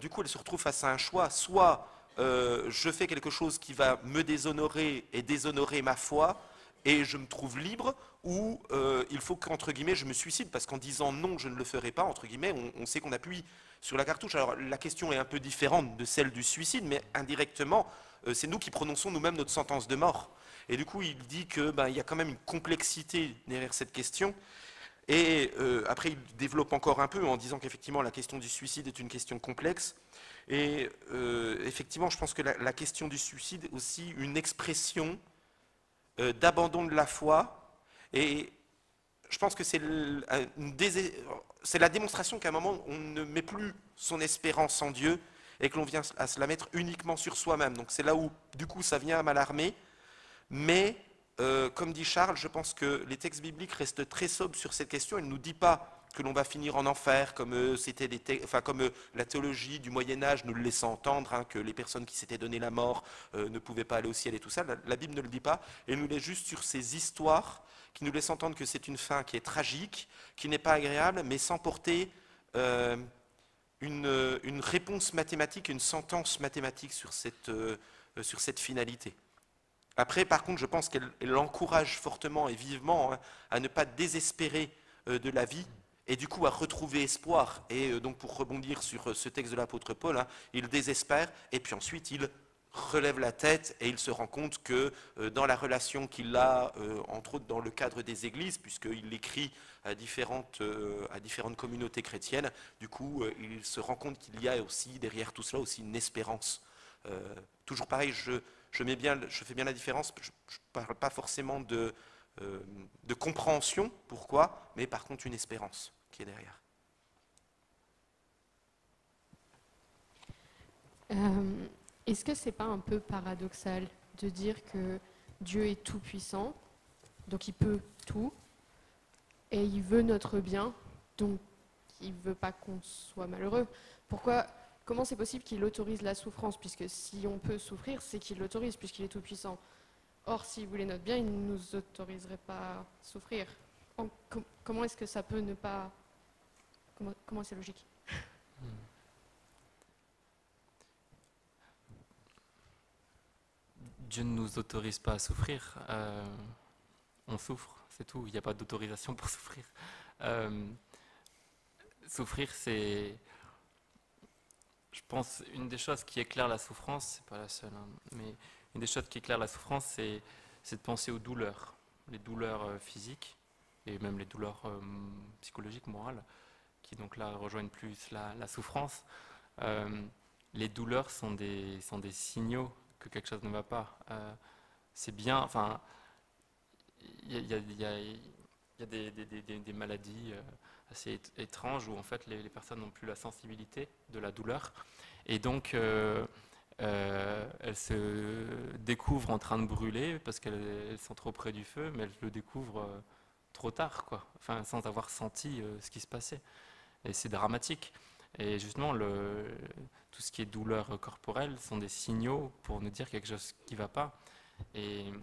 Du coup, elle se retrouve face à un choix, soit je fais quelque chose qui va me déshonorer et déshonorer ma foi, et je me trouve libre, ou il faut qu'entre guillemets je me suicide, parce qu'en disant non, je ne le ferai pas, entre guillemets, on sait qu'on appuie sur la cartouche. Alors la question est un peu différente de celle du suicide, mais indirectement, c'est nous qui prononçons nous-mêmes notre sentence de mort. Et du coup, il dit que il y a quand même une complexité derrière cette question. Et après, il développe encore un peu en disant qu'effectivement, la question du suicide est une question complexe. Et effectivement, je pense que la question du suicide est aussi une expression d'abandon de la foi. Et je pense que c'est la démonstration qu'à un moment, on ne met plus son espérance en Dieu et que l'on vient à se la mettre uniquement sur soi-même. Donc c'est là où, du coup, ça vient à m'alarmer. Mais, comme dit Charles, je pense que les textes bibliques restent très sobres sur cette question. Il ne nous dit pas que l'on va finir en enfer, comme, comme la théologie du Moyen-Âge nous le laissait entendre, hein, que les personnes qui s'étaient donné la mort ne pouvaient pas aller au ciel et tout ça. La Bible ne le dit pas, et nous laisse juste sur ces histoires qui nous laissent entendre que c'est une fin qui est tragique, qui n'est pas agréable, mais sans porter une réponse mathématique, une sentence mathématique sur cette finalité. Après, par contre, je pense qu'elle encourage fortement et vivement, hein, à ne pas désespérer de la vie, et du coup à retrouver espoir. Et donc pour rebondir sur ce texte de l'apôtre Paul, hein, il désespère, et puis ensuite il relève la tête, et il se rend compte que dans la relation qu'il a, entre autres dans le cadre des églises, puisqu'il l'écrit à différentes communautés chrétiennes, du coup il se rend compte qu'il y a aussi derrière tout cela aussi une espérance. Toujours pareil, je fais bien la différence, je ne parle pas forcément de compréhension, pourquoi, mais par contre une espérance qui est derrière. Est-ce que c'est pas un peu paradoxal de dire que Dieu est tout puissant, donc il peut tout, et il veut notre bien, donc il veut pas qu'on soit malheureux? Comment c'est possible qu'il autorise la souffrance? Puisque si on peut souffrir, c'est qu'il l'autorise, puisqu'il est tout puissant. Or, s'il voulait notre bien, il ne nous autoriserait pas à souffrir. Comment est-ce que ça peut ne pas... Comment c'est logique? Dieu ne nous autorise pas à souffrir. On souffre, c'est tout. Il n'y a pas d'autorisation pour souffrir. Souffrir, c'est... Je pense une des choses qui éclaire la souffrance, c'est pas la seule, hein, mais une des choses qui éclaire la souffrance, c'est de penser aux douleurs, les douleurs physiques et même les douleurs psychologiques, morales, qui donc là rejoignent plus la souffrance. Les douleurs sont des signaux que quelque chose ne va pas. C'est bien, enfin, il y a des maladies assez étranges où en fait les personnes n'ont plus la sensibilité de la douleur et donc elles se découvrent en train de brûler parce qu'elles sont trop près du feu, mais elles le découvrent trop tard, quoi. Enfin, sans avoir senti ce qui se passait. Et c'est dramatique. Et justement, tout ce qui est douleur corporelle sont des signaux pour nous dire quelque chose qui ne va pas. Et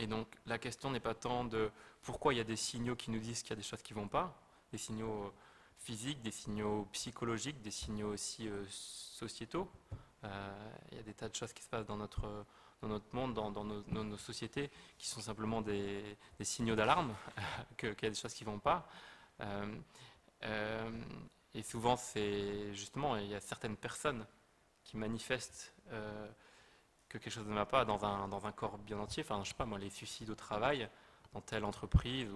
donc la question n'est pas tant de pourquoi il y a des signaux qui nous disent qu'il y a des choses qui ne vont pas, des signaux physiques, des signaux psychologiques, des signaux aussi sociétaux. Il y a des tas de choses qui se passent dans notre monde, dans nos sociétés, qui sont simplement des signaux d'alarme, qu'il y a des choses qui ne vont pas. Et souvent, c'est justement, il y a certaines personnes qui manifestent que quelque chose ne va pas dans un corps bien entier. Enfin, je sais pas, moi, les suicides au travail, dans telle entreprise,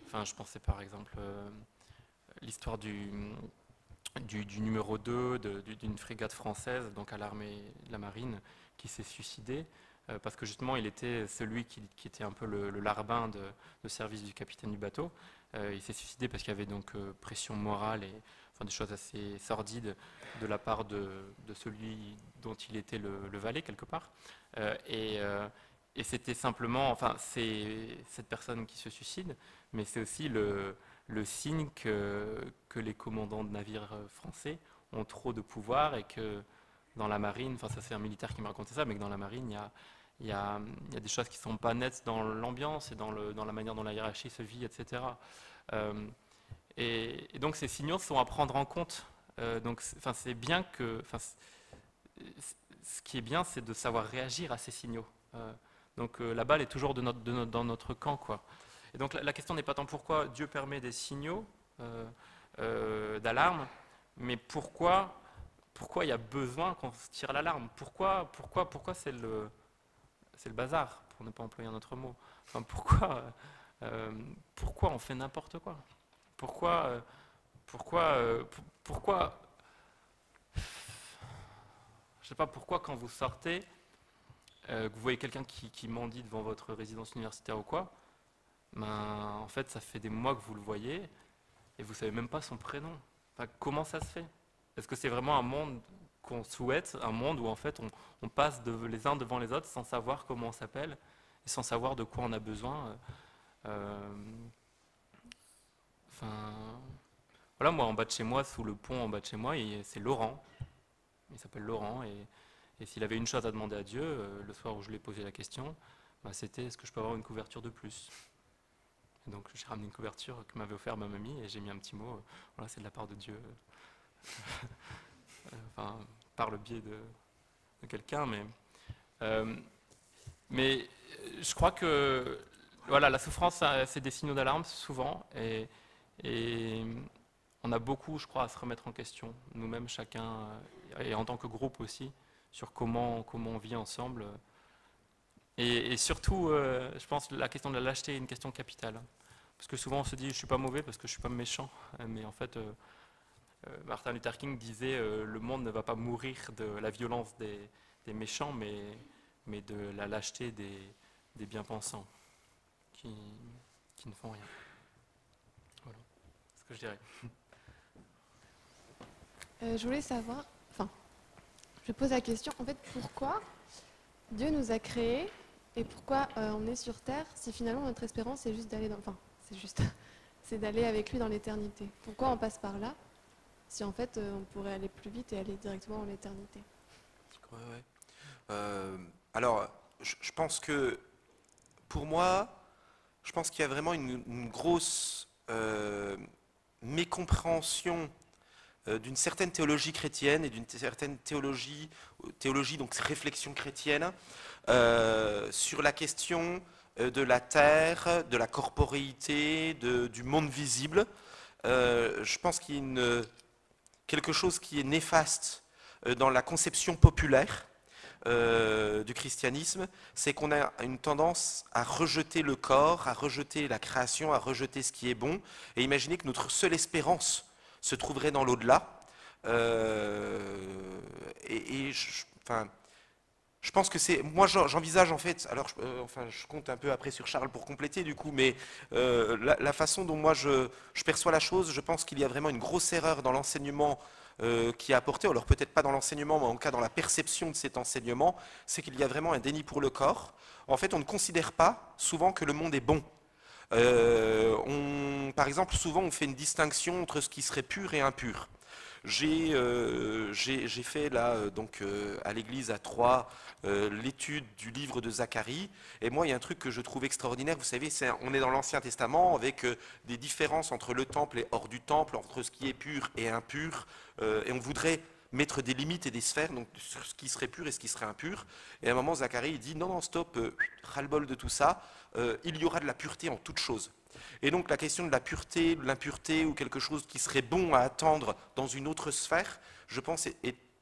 enfin, je pensais par exemple l'histoire du numéro 2 d'une frégate française, donc à l'armée de la marine, qui s'est suicidé parce que justement il était celui qui était un peu le larbin de service du capitaine du bateau. Il s'est suicidé parce qu'il y avait donc pression morale et enfin, des choses assez sordides de la part de celui dont il était le valet quelque part. Et c'était simplement, enfin c'est cette personne qui se suicide, mais c'est aussi le signe que les commandants de navires français ont trop de pouvoir et que dans la marine, enfin ça c'est un militaire qui m'a raconté ça, mais que dans la marine il y a des choses qui ne sont pas nettes dans l'ambiance et dans la manière dont la hiérarchie se vit, etc. Et donc ces signaux sont à prendre en compte. Donc c'est bien que, ce qui est bien, c'est de savoir réagir à ces signaux. Donc la balle est toujours dans notre camp, quoi. Et donc la question n'est pas tant pourquoi Dieu permet des signaux d'alarme, mais pourquoi il y a besoin qu'on se tire l'alarme. Pourquoi c'est le bazar, pour ne pas employer un autre mot. Enfin, pourquoi on fait n'importe quoi? Pourquoi je sais pas, pourquoi quand vous sortez, que vous voyez quelqu'un qui mendie devant votre résidence universitaire ou quoi, ben, en fait, ça fait des mois que vous le voyez et vous savez même pas son prénom. Enfin, comment ça se fait? Est-ce que c'est vraiment un monde qu'on souhaite, un monde où en fait on passe les uns devant les autres sans savoir comment on s'appelle et sans savoir de quoi on a besoin? Enfin, voilà, moi, en bas de chez moi, sous le pont en bas de chez moi, c'est Laurent. Il s'appelle Laurent. Et s'il avait une chose à demander à Dieu, le soir où je lui ai posé la question, bah, c'était est-ce que je peux avoir une couverture de plus? Et donc j'ai ramené une couverture que m'avait offert ma mamie et j'ai mis un petit mot, voilà, c'est de la part de Dieu, enfin, par le biais de quelqu'un. Mais je crois que voilà, la souffrance, c'est des signaux d'alarme souvent. Et on a beaucoup, je crois, à se remettre en question, nous-mêmes, chacun, et en tant que groupe aussi, sur comment on vit ensemble. Et surtout, je pense que la question de la lâcheté est une question capitale. Parce que souvent on se dit, je ne suis pas mauvais parce que je ne suis pas méchant. Mais en fait, Martin Luther King disait, le monde ne va pas mourir de la violence des méchants, mais de la lâcheté des bien-pensants qui ne font rien. Voilà, c'est ce que je dirais. Je voulais savoir, je pose la question, en fait, pourquoi Dieu nous a créés et pourquoi on est sur Terre si finalement notre espérance c'est juste d'aller c'est d'aller avec lui dans l'éternité. Pourquoi on passe par là si en fait on pourrait aller plus vite et aller directement en l'éternité? Alors, je pense que, pour moi, je pense qu'il y a vraiment une grosse mécompréhension d'une certaine théologie chrétienne et d'une certaine théologie, donc réflexion chrétienne, sur la question de la terre, de la corporéité, du monde visible. Je pense qu'il y a quelque chose qui est néfaste dans la conception populaire du christianisme, c'est qu'on a une tendance à rejeter le corps, à rejeter la création, à rejeter ce qui est bon, et imaginer que notre seule espérance se trouverait dans l'au-delà. Je pense que c'est... Moi, j'envisage en fait... Alors, je compte un peu après sur Charles pour compléter du coup, mais la façon dont moi je perçois la chose, je pense qu'il y a vraiment une grosse erreur dans l'enseignement qui est apporté, alors peut-être pas dans l'enseignement, mais en tout cas dans la perception de cet enseignement, c'est qu'il y a vraiment un déni pour le corps. En fait, on ne considère pas souvent que le monde est bon. Par exemple, souvent on fait une distinction entre ce qui serait pur et impur. J'ai fait là, donc, à l'église à Troyes, l'étude du livre de Zacharie, et moi il y a un truc que je trouve extraordinaire, vous savez, on est dans l'Ancien Testament avec des différences entre le temple et hors du temple, entre ce qui est pur et impur, et on voudrait mettre des limites et des sphères, donc sur ce qui serait pur et ce qui serait impur. Et à un moment, Zacharie il dit non, non, stop, ras-le-bol de tout ça, il y aura de la pureté en toute chose. Et donc la question de la pureté, de l'impureté ou quelque chose qui serait bon à attendre dans une autre sphère, je pense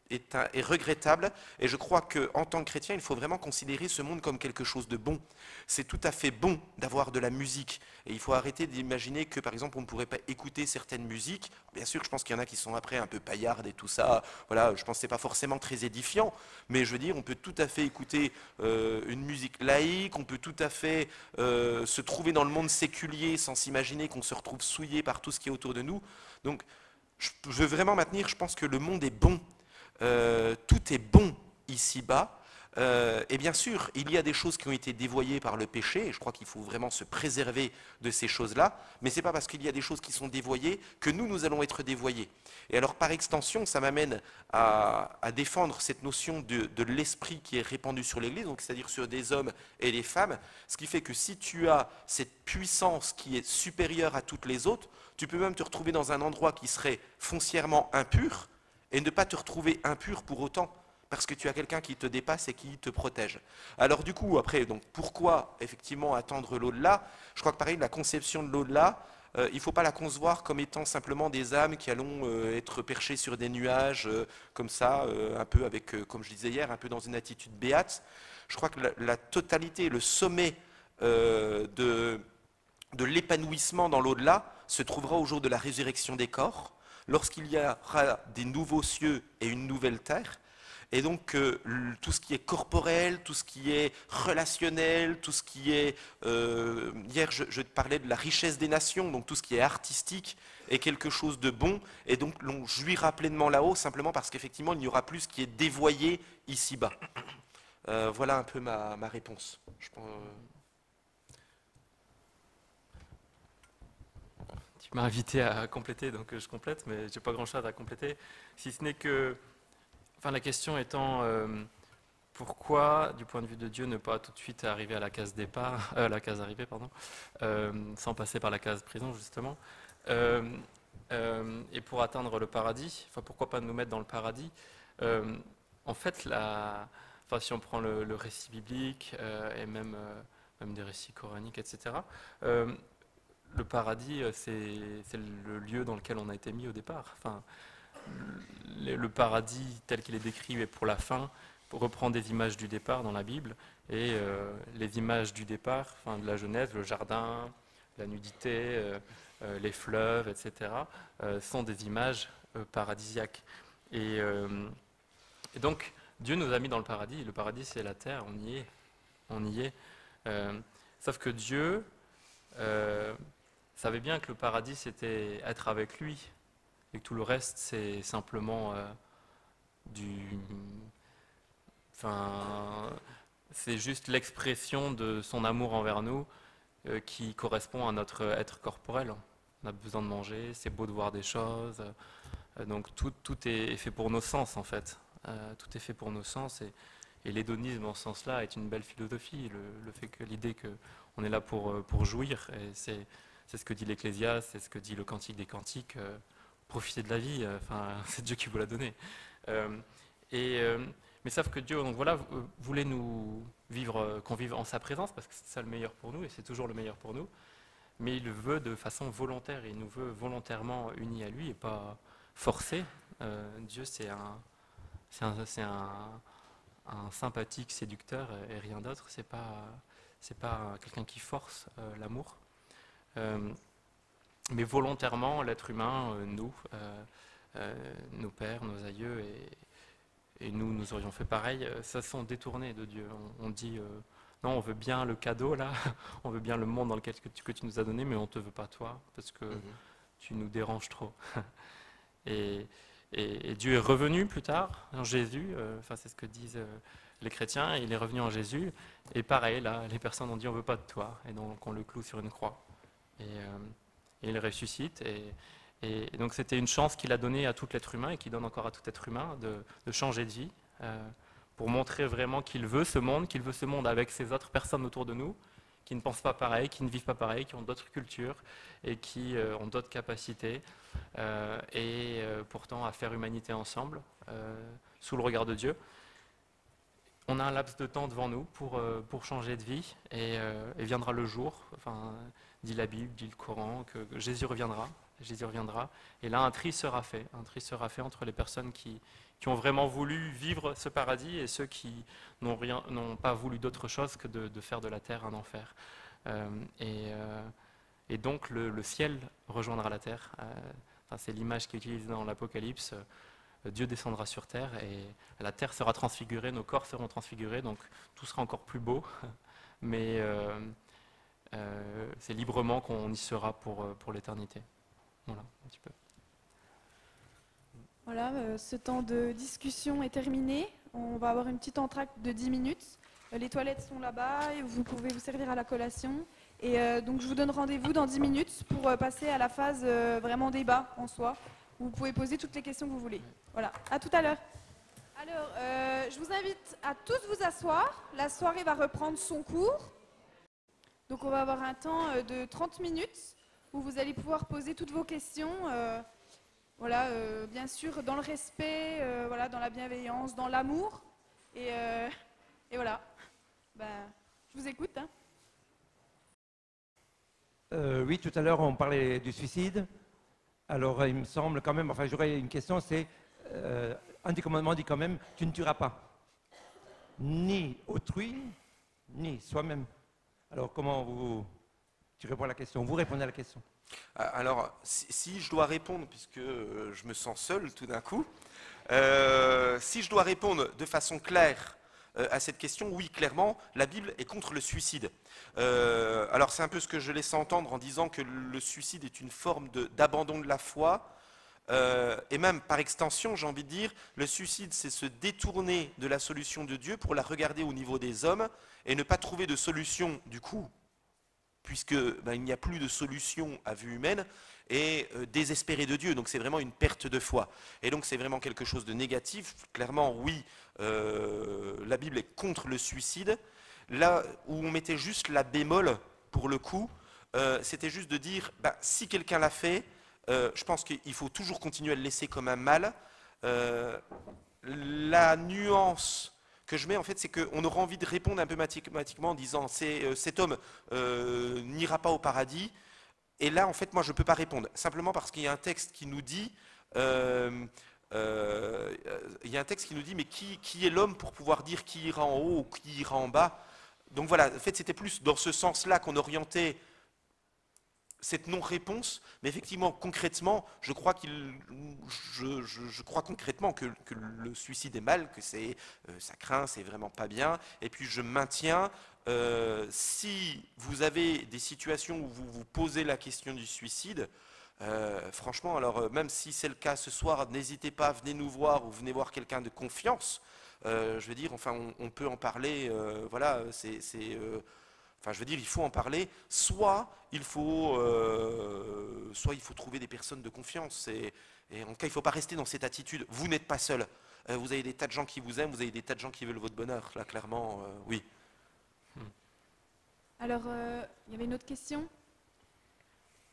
est regrettable. Et je crois qu'en tant que chrétien, il faut vraiment considérer ce monde comme quelque chose de bon. C'est tout à fait bon d'avoir de la musique. Et il faut arrêter d'imaginer que, par exemple, on ne pourrait pas écouter certaines musiques. Bien sûr, je pense qu'il y en a qui sont après un peu paillardes et tout ça. Voilà, je pense que ce n'est pas forcément très édifiant. Mais je veux dire, on peut tout à fait écouter une musique laïque, on peut tout à fait se trouver dans le monde séculier sans s'imaginer qu'on se retrouve souillé par tout ce qui est autour de nous. Donc, je veux vraiment maintenir, je pense que le monde est bon. Tout est bon ici-bas. Et bien sûr, il y a des choses qui ont été dévoyées par le péché, et je crois qu'il faut vraiment se préserver de ces choses-là, mais ce n'est pas parce qu'il y a des choses qui sont dévoyées que nous allons être dévoyés. Et alors, par extension, ça m'amène à défendre cette notion de l'esprit qui est répandu sur l'Église, donc c'est-à-dire sur des hommes et des femmes, ce qui fait que si tu as cette puissance qui est supérieure à toutes les autres, tu peux même te retrouver dans un endroit qui serait foncièrement impur, et ne pas te retrouver impur pour autant, parce que tu as quelqu'un qui te dépasse et qui te protège. Alors du coup, après, donc, pourquoi effectivement attendre l'au-delà? Je crois que pareil, la conception de l'au-delà, il ne faut pas la concevoir comme étant simplement des âmes qui allons être perchées sur des nuages, comme ça, un peu avec, comme je disais hier, un peu dans une attitude béate. Je crois que la totalité, le sommet de l'épanouissement dans l'au-delà se trouvera au jour de la résurrection des corps, lorsqu'il y aura des nouveaux cieux et une nouvelle terre. Et donc tout ce qui est corporel, tout ce qui est relationnel, tout ce qui est... hier je te parlais de la richesse des nations, donc tout ce qui est artistique est quelque chose de bon, et donc l'on jouira pleinement là-haut, simplement parce qu'effectivement il n'y aura plus ce qui est dévoyé ici-bas. Voilà un peu ma réponse. tu m'as invité à compléter, donc je complète, mais j'ai pas grand-chose à compléter, si ce n'est que, enfin, la question étant, pourquoi, du point de vue de Dieu, ne pas tout de suite arriver à la case départ, la case arrivée, pardon, sans passer par la case prison, justement, et pour atteindre le paradis, enfin, pourquoi pas nous mettre dans le paradis? En fait, enfin, si on prend le récit biblique et même des récits coraniques, etc., le paradis, c'est le lieu dans lequel on a été mis au départ. Enfin, le paradis tel qu'il est décrit pour la fin reprend des images du départ dans la Bible, et les images du départ, enfin, de la Genèse, le jardin, la nudité, les fleuves, etc., sont des images paradisiaques. Et donc, Dieu nous a mis dans le paradis. Le paradis, c'est la terre, on y est. On y est. Sauf que Dieu savait bien que le paradis, c'était être avec lui. Et que tout le reste, c'est simplement Enfin, c'est juste l'expression de son amour envers nous qui correspond à notre être corporel. On a besoin de manger, c'est beau de voir des choses. Donc tout est fait pour nos sens, en fait. Tout est fait pour nos sens, et l'hédonisme en ce sens-là est une belle philosophie. Le fait que l'idée qu'on est là pour jouir, et c'est ce que dit l'Ecclésiaste, c'est ce que dit le Cantique des Cantiques, profiter de la vie, enfin, c'est Dieu qui vous l'a donné. Mais sauf que Dieu, donc voilà, voulait nous vivre, qu'on vive en sa présence, parce que c'est ça le meilleur pour nous, et c'est toujours le meilleur pour nous. Mais il le veut de façon volontaire, il nous veut volontairement unis à lui et pas forcés. Dieu, c'est un sympathique séducteur et rien d'autre. C'est pas quelqu'un qui force l'amour. Mais volontairement, l'être humain, nos pères, nos aïeux et nous aurions fait pareil, ça sont détournés de Dieu. On dit non, on veut bien le cadeau là, on veut bien le monde dans lequel que tu nous as donné, mais on ne te veut pas toi parce que tu nous déranges trop. Et Dieu est revenu plus tard en Jésus, enfin c'est ce que disent les chrétiens, il est revenu en Jésus, et pareil là, les personnes ont dit on veut pas de toi, et donc on le cloue sur une croix, et il ressuscite, et donc c'était une chance qu'il a donnée à tout l'être humain et qu'il donne encore à tout être humain de changer de vie, pour montrer vraiment qu'il veut ce monde avec ces autres personnes autour de nous, qui ne pensent pas pareil, qui ne vivent pas pareil, qui ont d'autres cultures et qui ont d'autres capacités, et pourtant à faire humanité ensemble, sous le regard de Dieu. On a un laps de temps devant nous pour changer de vie, et viendra le jour, enfin, dit la Bible, dit le Coran, que Jésus reviendra, et là un tri sera fait entre les personnes qui ont vraiment voulu vivre ce paradis et ceux qui n'ont pas voulu d'autre chose que de faire de la terre un enfer. Et donc le ciel rejoindra la terre. Enfin, c'est l'image qui est utilisée dans l'Apocalypse. Dieu descendra sur terre et la terre sera transfigurée, nos corps seront transfigurés, donc tout sera encore plus beau. Mais c'est librement qu'on y sera pour l'éternité. Voilà, un petit peu. Voilà, ce temps de discussion est terminé. On va avoir une petite entracte de 10 minutes. Les toilettes sont là-bas et vous pouvez vous servir à la collation. Et donc je vous donne rendez-vous dans 10 minutes pour passer à la phase vraiment débat en soi, où vous pouvez poser toutes les questions que vous voulez. Voilà, à tout à l'heure. Alors, je vous invite à tous vous asseoir. La soirée va reprendre son cours. Donc on va avoir un temps de 30 minutes où vous allez pouvoir poser toutes vos questions. Voilà, bien sûr, dans le respect, voilà, dans la bienveillance, dans l'amour. Et voilà. Ben, je vous écoute. Hein. Oui, tout à l'heure, on parlait du suicide. Alors, il me semble quand même, enfin, j'aurais une question, c'est, un des commandements dit quand même, tu ne tueras pas. Ni autrui, ni soi-même. Alors, comment tu réponds à la question? Vous répondez à la question. Alors, si je dois répondre, puisque je me sens seul tout d'un coup, si je dois répondre de façon claire à cette question, oui, clairement, la Bible est contre le suicide. Alors, c'est un peu ce que je laisse entendre en disant que le suicide est une forme d'abandon de la foi, et même par extension, j'ai envie de dire, le suicide, c'est se détourner de la solution de Dieu pour la regarder au niveau des hommes et ne pas trouver de solution du coup, puisque il n'y a plus de solution à vue humaine, et désespérer de Dieu. Donc c'est vraiment une perte de foi. Et donc c'est vraiment quelque chose de négatif. Clairement, oui, la Bible est contre le suicide. Là où on mettait juste la bémol, pour le coup, c'était juste de dire, si quelqu'un l'a fait, je pense qu'il faut toujours continuer à le laisser comme un mal. La nuance que je mets, en fait, c'est qu'on aura envie de répondre un peu mathématiquement en disant cet homme n'ira pas au paradis. Et là, en fait, moi, je ne peux pas répondre. Simplement parce qu'il y a un texte qui nous dit, mais qui est l'homme pour pouvoir dire qui ira en haut ou qui ira en bas? Donc voilà, en fait, c'était plus dans ce sens-là qu'on orientait cette non-réponse, mais effectivement, concrètement, je crois concrètement que le suicide est mal, que ça craint, c'est vraiment pas bien. Et puis je maintiens, si vous avez des situations où vous vous posez la question du suicide, franchement, alors même si c'est le cas ce soir, n'hésitez pas, venez nous voir ou venez voir quelqu'un de confiance. Je veux dire, enfin, on peut en parler. Voilà, enfin, je veux dire, il faut en parler. Soit il faut trouver des personnes de confiance. Et en tout cas, il ne faut pas rester dans cette attitude. Vous n'êtes pas seul. Vous avez des tas de gens qui vous aiment, vous avez des tas de gens qui veulent votre bonheur. Là, clairement, oui. Alors, il y avait une autre question?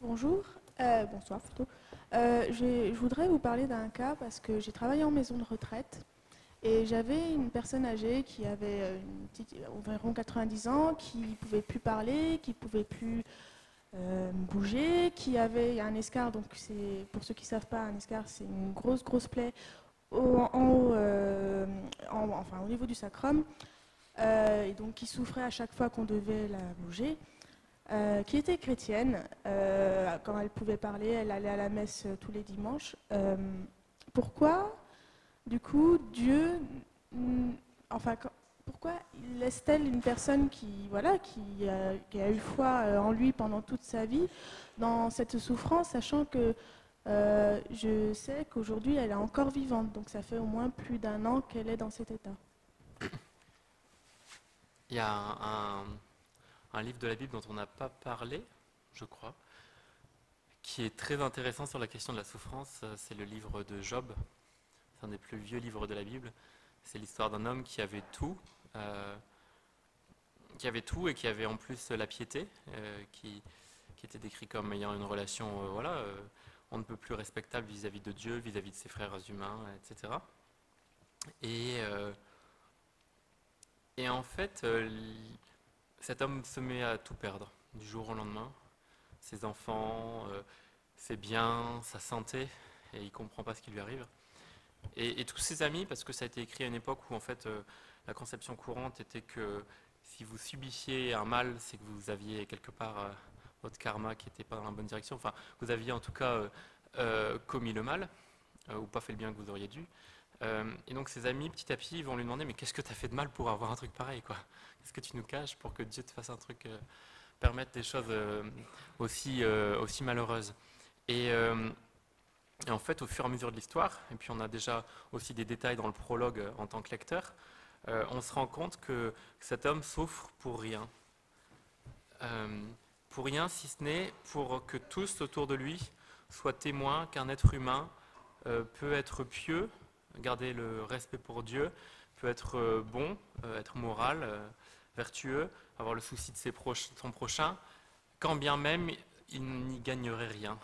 Bonjour, bonsoir plutôt. Je voudrais vous parler d'un cas parce que j'ai travaillé en maison de retraite et j'avais une personne âgée qui avait environ 90 ans, qui ne pouvait plus parler, qui ne pouvait plus bouger, qui avait un escarre, donc c'est, pour ceux qui ne savent pas, un escarre c'est une grosse plaie au niveau du sacrum, et donc qui souffrait à chaque fois qu'on devait la bouger. Qui était chrétienne, quand elle pouvait parler, elle allait à la messe tous les dimanches. Pourquoi, du coup, Dieu, pourquoi laisse-t-elle une personne qui a eu foi en lui pendant toute sa vie dans cette souffrance, sachant que je sais qu'aujourd'hui elle est encore vivante, donc ça fait au moins plus d'1 an qu'elle est dans cet état. Il y a un livre de la Bible dont on n'a pas parlé, je crois, qui est très intéressant sur la question de la souffrance. C'est le livre de Job. C'est un des plus vieux livres de la Bible. C'est l'histoire d'un homme qui avait tout et qui avait en plus la piété, qui était décrit comme ayant une relation on ne peut plus respectable vis-à-vis de Dieu, vis-à-vis de ses frères humains, etc. Et en fait, cet homme se met à tout perdre du jour au lendemain. Ses enfants, ses biens, sa santé, et il ne comprend pas ce qui lui arrive. Et tous ses amis, parce que ça a été écrit à une époque où en fait la conception courante était que si vous subissiez un mal, c'est que vous aviez quelque part votre karma qui n'était pas dans la bonne direction. Enfin, vous aviez en tout cas commis le mal, ou pas fait le bien que vous auriez dû. Et donc ses amis, petit à petit, vont lui demander « Mais qu'est-ce que tu as fait de mal pour avoir un truc pareil, quoi ? Qu'est-ce que tu nous caches pour que Dieu te fasse un truc, permette des choses aussi malheureuses ?» Et en fait, au fur et à mesure de l'histoire, et puis on a déjà aussi des détails dans le prologue en tant que lecteur, on se rend compte que cet homme souffre pour rien. Pour rien, si ce n'est pour que tous autour de lui soient témoins qu'un être humain peut être pieux, garder le respect pour Dieu, peut être bon, être moral, vertueux, avoir le souci de son prochain, quand bien même il n'y gagnerait rien.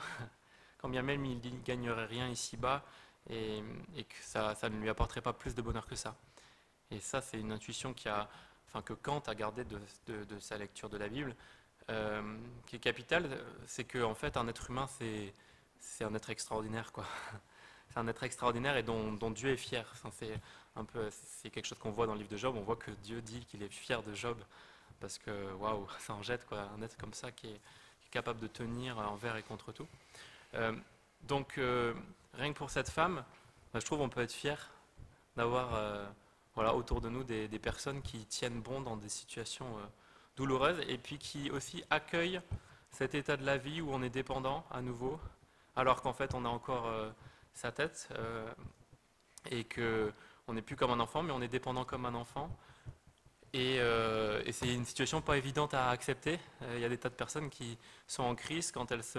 Quand bien même il n'y gagnerait rien ici-bas et que ça ne lui apporterait pas plus de bonheur que ça. Et ça, c'est une intuition que Kant a gardée de sa lecture de la Bible, qui est capitale, c'est qu'en fait, un être humain, c'est un être extraordinaire, quoi. C'est un être extraordinaire et dont Dieu est fier. Enfin, c'est quelque chose qu'on voit dans le livre de Job. On voit que Dieu dit qu'il est fier de Job parce que, waouh, ça en jette, quoi. Un être comme ça qui est capable de tenir envers et contre tout. Donc, rien que pour cette femme, je trouve qu'on peut être fier d'avoir autour de nous des personnes qui tiennent bon dans des situations douloureuses et puis qui aussi accueillent cet état de la vie où on est dépendant à nouveau, alors qu'en fait on a encore sa tête et qu'on n'est plus comme un enfant, mais on est dépendant comme un enfant. Et c'est une situation pas évidente à accepter. Il y a des tas de personnes qui sont en crise quand elles se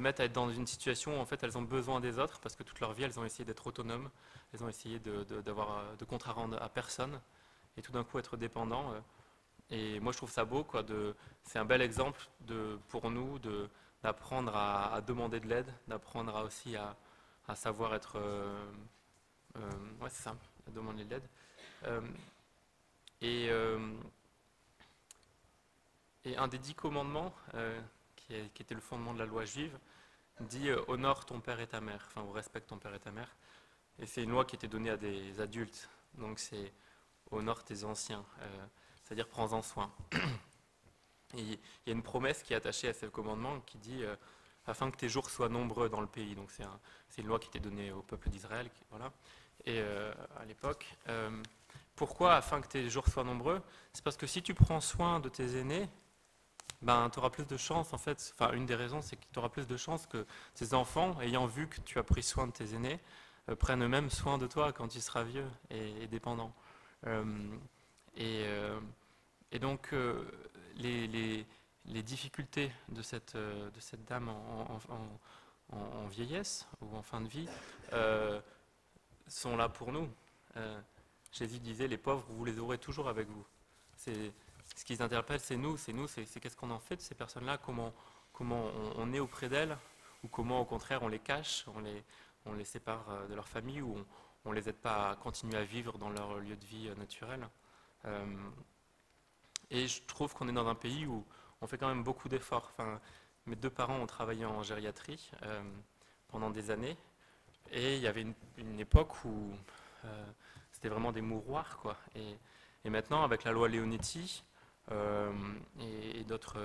mettent à être dans une situation où en fait elles ont besoin des autres parce que toute leur vie elles ont essayé d'être autonomes, elles ont essayé de compte à rendre à personne et tout d'un coup être dépendants. Et moi je trouve ça beau, quoi. C'est un bel exemple pour nous d'apprendre à demander de l'aide, d'apprendre aussi à savoir être... ouais, c'est ça, à demander de l'aide. Et un des 10 commandements, qui était le fondement de la loi juive, dit honore ton père et ta mère, enfin, ou respecte ton père et ta mère. Et c'est une loi qui était donnée à des adultes, donc c'est honore tes anciens, c'est-à-dire prends-en soin. Et il y a une promesse qui est attachée à ce commandement qui dit afin que tes jours soient nombreux dans le pays. Donc c'est une loi qui était donnée au peuple d'Israël, voilà. Et à l'époque. Pourquoi afin que tes jours soient nombreux? C'est parce que si tu prends soin de tes aînés, ben, tu auras plus de chances, en fait. Enfin, une des raisons, c'est que tu auras plus de chances que tes enfants, ayant vu que tu as pris soin de tes aînés, prennent eux-mêmes soin de toi quand tu seras vieux et dépendant. Et donc, les difficultés de cette dame en vieillesse ou en fin de vie sont là pour nous. Jésus disait, les pauvres, vous les aurez toujours avec vous. Ce qui les interpelle, c'est nous, c'est qu'est-ce qu'on en fait de ces personnes-là, comment on est auprès d'elles, ou comment au contraire on les cache, on les sépare de leur famille, ou on les aide pas à continuer à vivre dans leur lieu de vie naturel. Et je trouve qu'on est dans un pays où on fait quand même beaucoup d'efforts. Enfin, mes 2 parents ont travaillé en gériatrie pendant des années, et il y avait une époque où c'était vraiment des mouroirs, quoi. Et maintenant, avec la loi Leonetti et d'autres,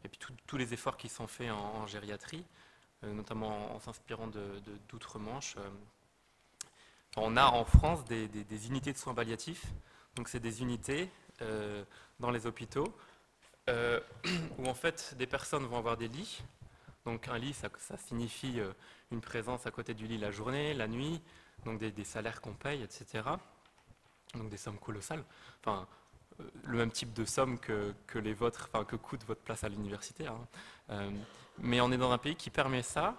et puis tous les efforts qui sont faits en gériatrie, notamment en s'inspirant d'outre-Manche, on a en France des unités de soins palliatifs. Donc c'est des unités dans les hôpitaux où en fait des personnes vont avoir des lits. Donc un lit, ça signifie une présence à côté du lit la journée, la nuit, donc des salaires qu'on paye, etc. Donc des sommes colossales. Enfin, le même type de somme que les vôtres, enfin que coûte votre place à l'université. Hein. Mais on est dans un pays qui permet ça.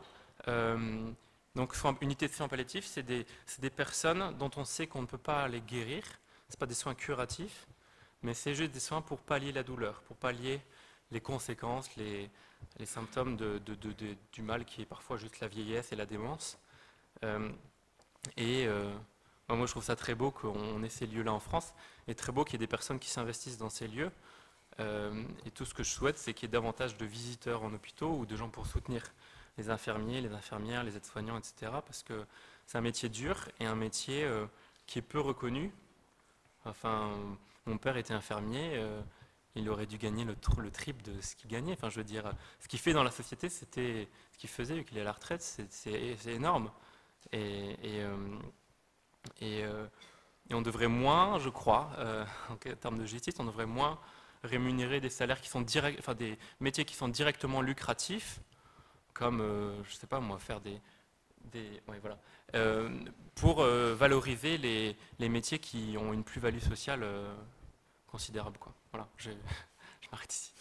Donc unité de soins palliatifs, c'est des personnes dont on sait qu'on ne peut pas les guérir. C'est pas des soins curatifs, mais c'est juste des soins pour pallier la douleur, pour pallier les conséquences, les symptômes du mal qui est parfois juste la vieillesse et la démence. Moi, je trouve ça très beau qu'on ait ces lieux-là en France, et très beau qu'il y ait des personnes qui s'investissent dans ces lieux. Et tout ce que je souhaite, c'est qu'il y ait davantage de visiteurs en hôpitaux ou de gens pour soutenir les infirmiers, les infirmières, les aides-soignants, etc. Parce que c'est un métier dur et un métier qui est peu reconnu. Enfin, mon père était infirmier, il aurait dû gagner le triple de ce qu'il gagnait. Enfin, je veux dire, ce qu'il fait dans la société, c'était ce qu'il faisait, vu qu'il est à la retraite, c'est énorme. Et on devrait moins, je crois, en termes de justice, on devrait moins rémunérer des salaires qui sont directs, enfin des métiers qui sont directement lucratifs, comme, je sais pas moi, faire ouais, voilà, pour valoriser les métiers qui ont une plus-value sociale considérable, quoi. Voilà, je m'arrête ici.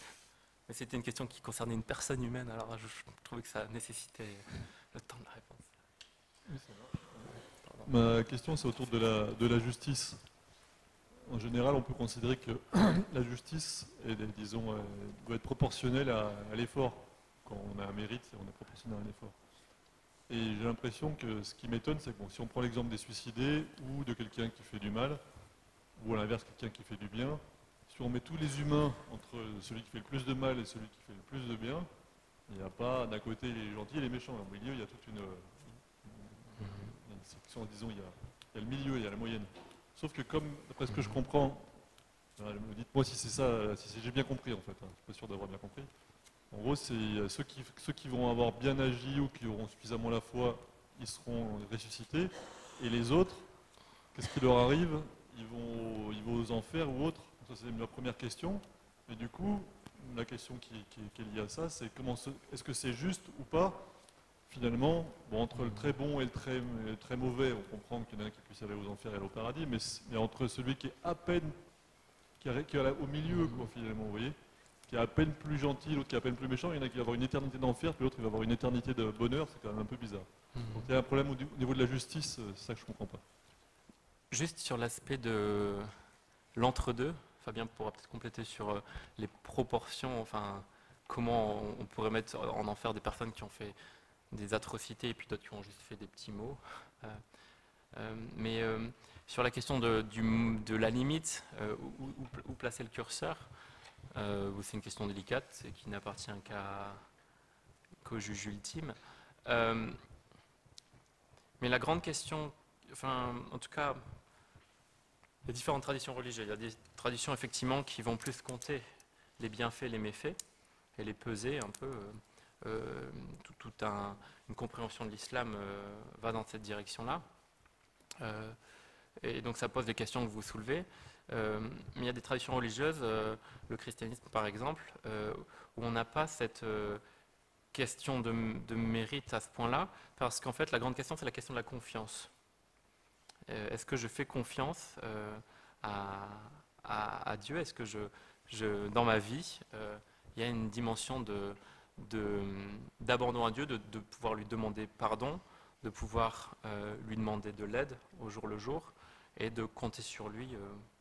Mais c'était une question qui concernait une personne humaine, alors je trouvais que ça nécessitait le temps de la réponse. Oui, ma question, c'est autour de la justice. En général, on peut considérer que la justice disons, doit être proportionnelle à l'effort. Quand on a un mérite, on est proportionnel à un effort. Et j'ai l'impression que ce qui m'étonne, c'est que bon, si on prend l'exemple des suicidés ou de quelqu'un qui fait du mal, ou à l'inverse, quelqu'un qui fait du bien, si on met tous les humains entre celui qui fait le plus de mal et celui qui fait le plus de bien, il n'y a pas d'un côté les gentils et les méchants. Au milieu, il y a toute une section, disons, il y a le milieu, il y a la moyenne. Sauf que comme, d'après ce que je comprends, dites-moi si c'est ça, si j'ai bien compris en fait, je ne suis pas sûr d'avoir bien compris. En gros, c'est ceux qui vont avoir bien agi ou qui auront suffisamment la foi, ils seront ressuscités. Et les autres, qu'est-ce qui leur arrive? Ils vont aux enfers ou autres. Ça, c'est ma première question. Mais du coup, la question qui est liée à ça, c'est est-ce que c'est juste ou pas? Finalement, bon, entre le très bon et le très mauvais, on comprend qu'il y en a un qui puisse aller aux enfers et aller au paradis, mais entre celui qui est à peine, qui est au milieu, quoi, finalement, vous voyez, qui est à peine plus gentil, l'autre qui est à peine plus méchant. Il y en a qui vont avoir une éternité d'enfer, puis l'autre il va avoir une éternité de bonheur. C'est quand même un peu bizarre. Donc il y a un problème au niveau de la justice, c'est ça que je ne comprends pas. Juste sur l'aspect de l'entre-deux, Fabien pourra peut-être compléter sur les proportions, enfin, comment on pourrait mettre en enfer des personnes qui ont fait des atrocités et puis d'autres qui ont juste fait des petits mots. Mais sur la question de la limite, où placer le curseur, c'est une question délicate et qui n'appartient qu'au juge ultime. Mais la grande question, enfin, en tout cas, il y a différentes traditions religieuses. Il y a des traditions effectivement qui vont plus compter les bienfaits, les méfaits, et les peser un peu. Une compréhension de l'islam va dans cette direction-là. Et donc ça pose des questions que vous soulevez. Mais il y a des traditions religieuses, le christianisme par exemple, où on n'a pas cette question de mérite à ce point-là, parce qu'en fait la grande question c'est la question de la confiance. Est-ce que je fais confiance à Dieu? Est-ce que dans ma vie, il y a une dimension d'abandon à Dieu, de pouvoir lui demander pardon, de pouvoir lui demander de l'aide au jour le jour, et de compter sur lui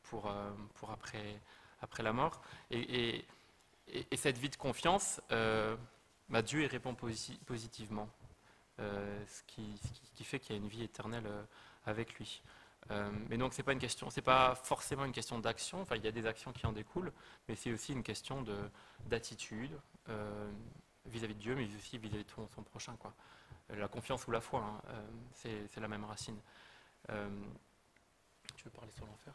pour après la mort. Et cette vie de confiance, Dieu y répond positivement, ce qui fait qu'il y a une vie éternelle avec lui. Mais donc c'est pas forcément une question d'action. Enfin, il y a des actions qui en découlent, mais c'est aussi une question d'attitude vis-à-vis de Dieu, mais aussi vis-à-vis de son prochain, quoi. La confiance ou la foi, hein, c'est la même racine. Tu veux parler sur l'enfer?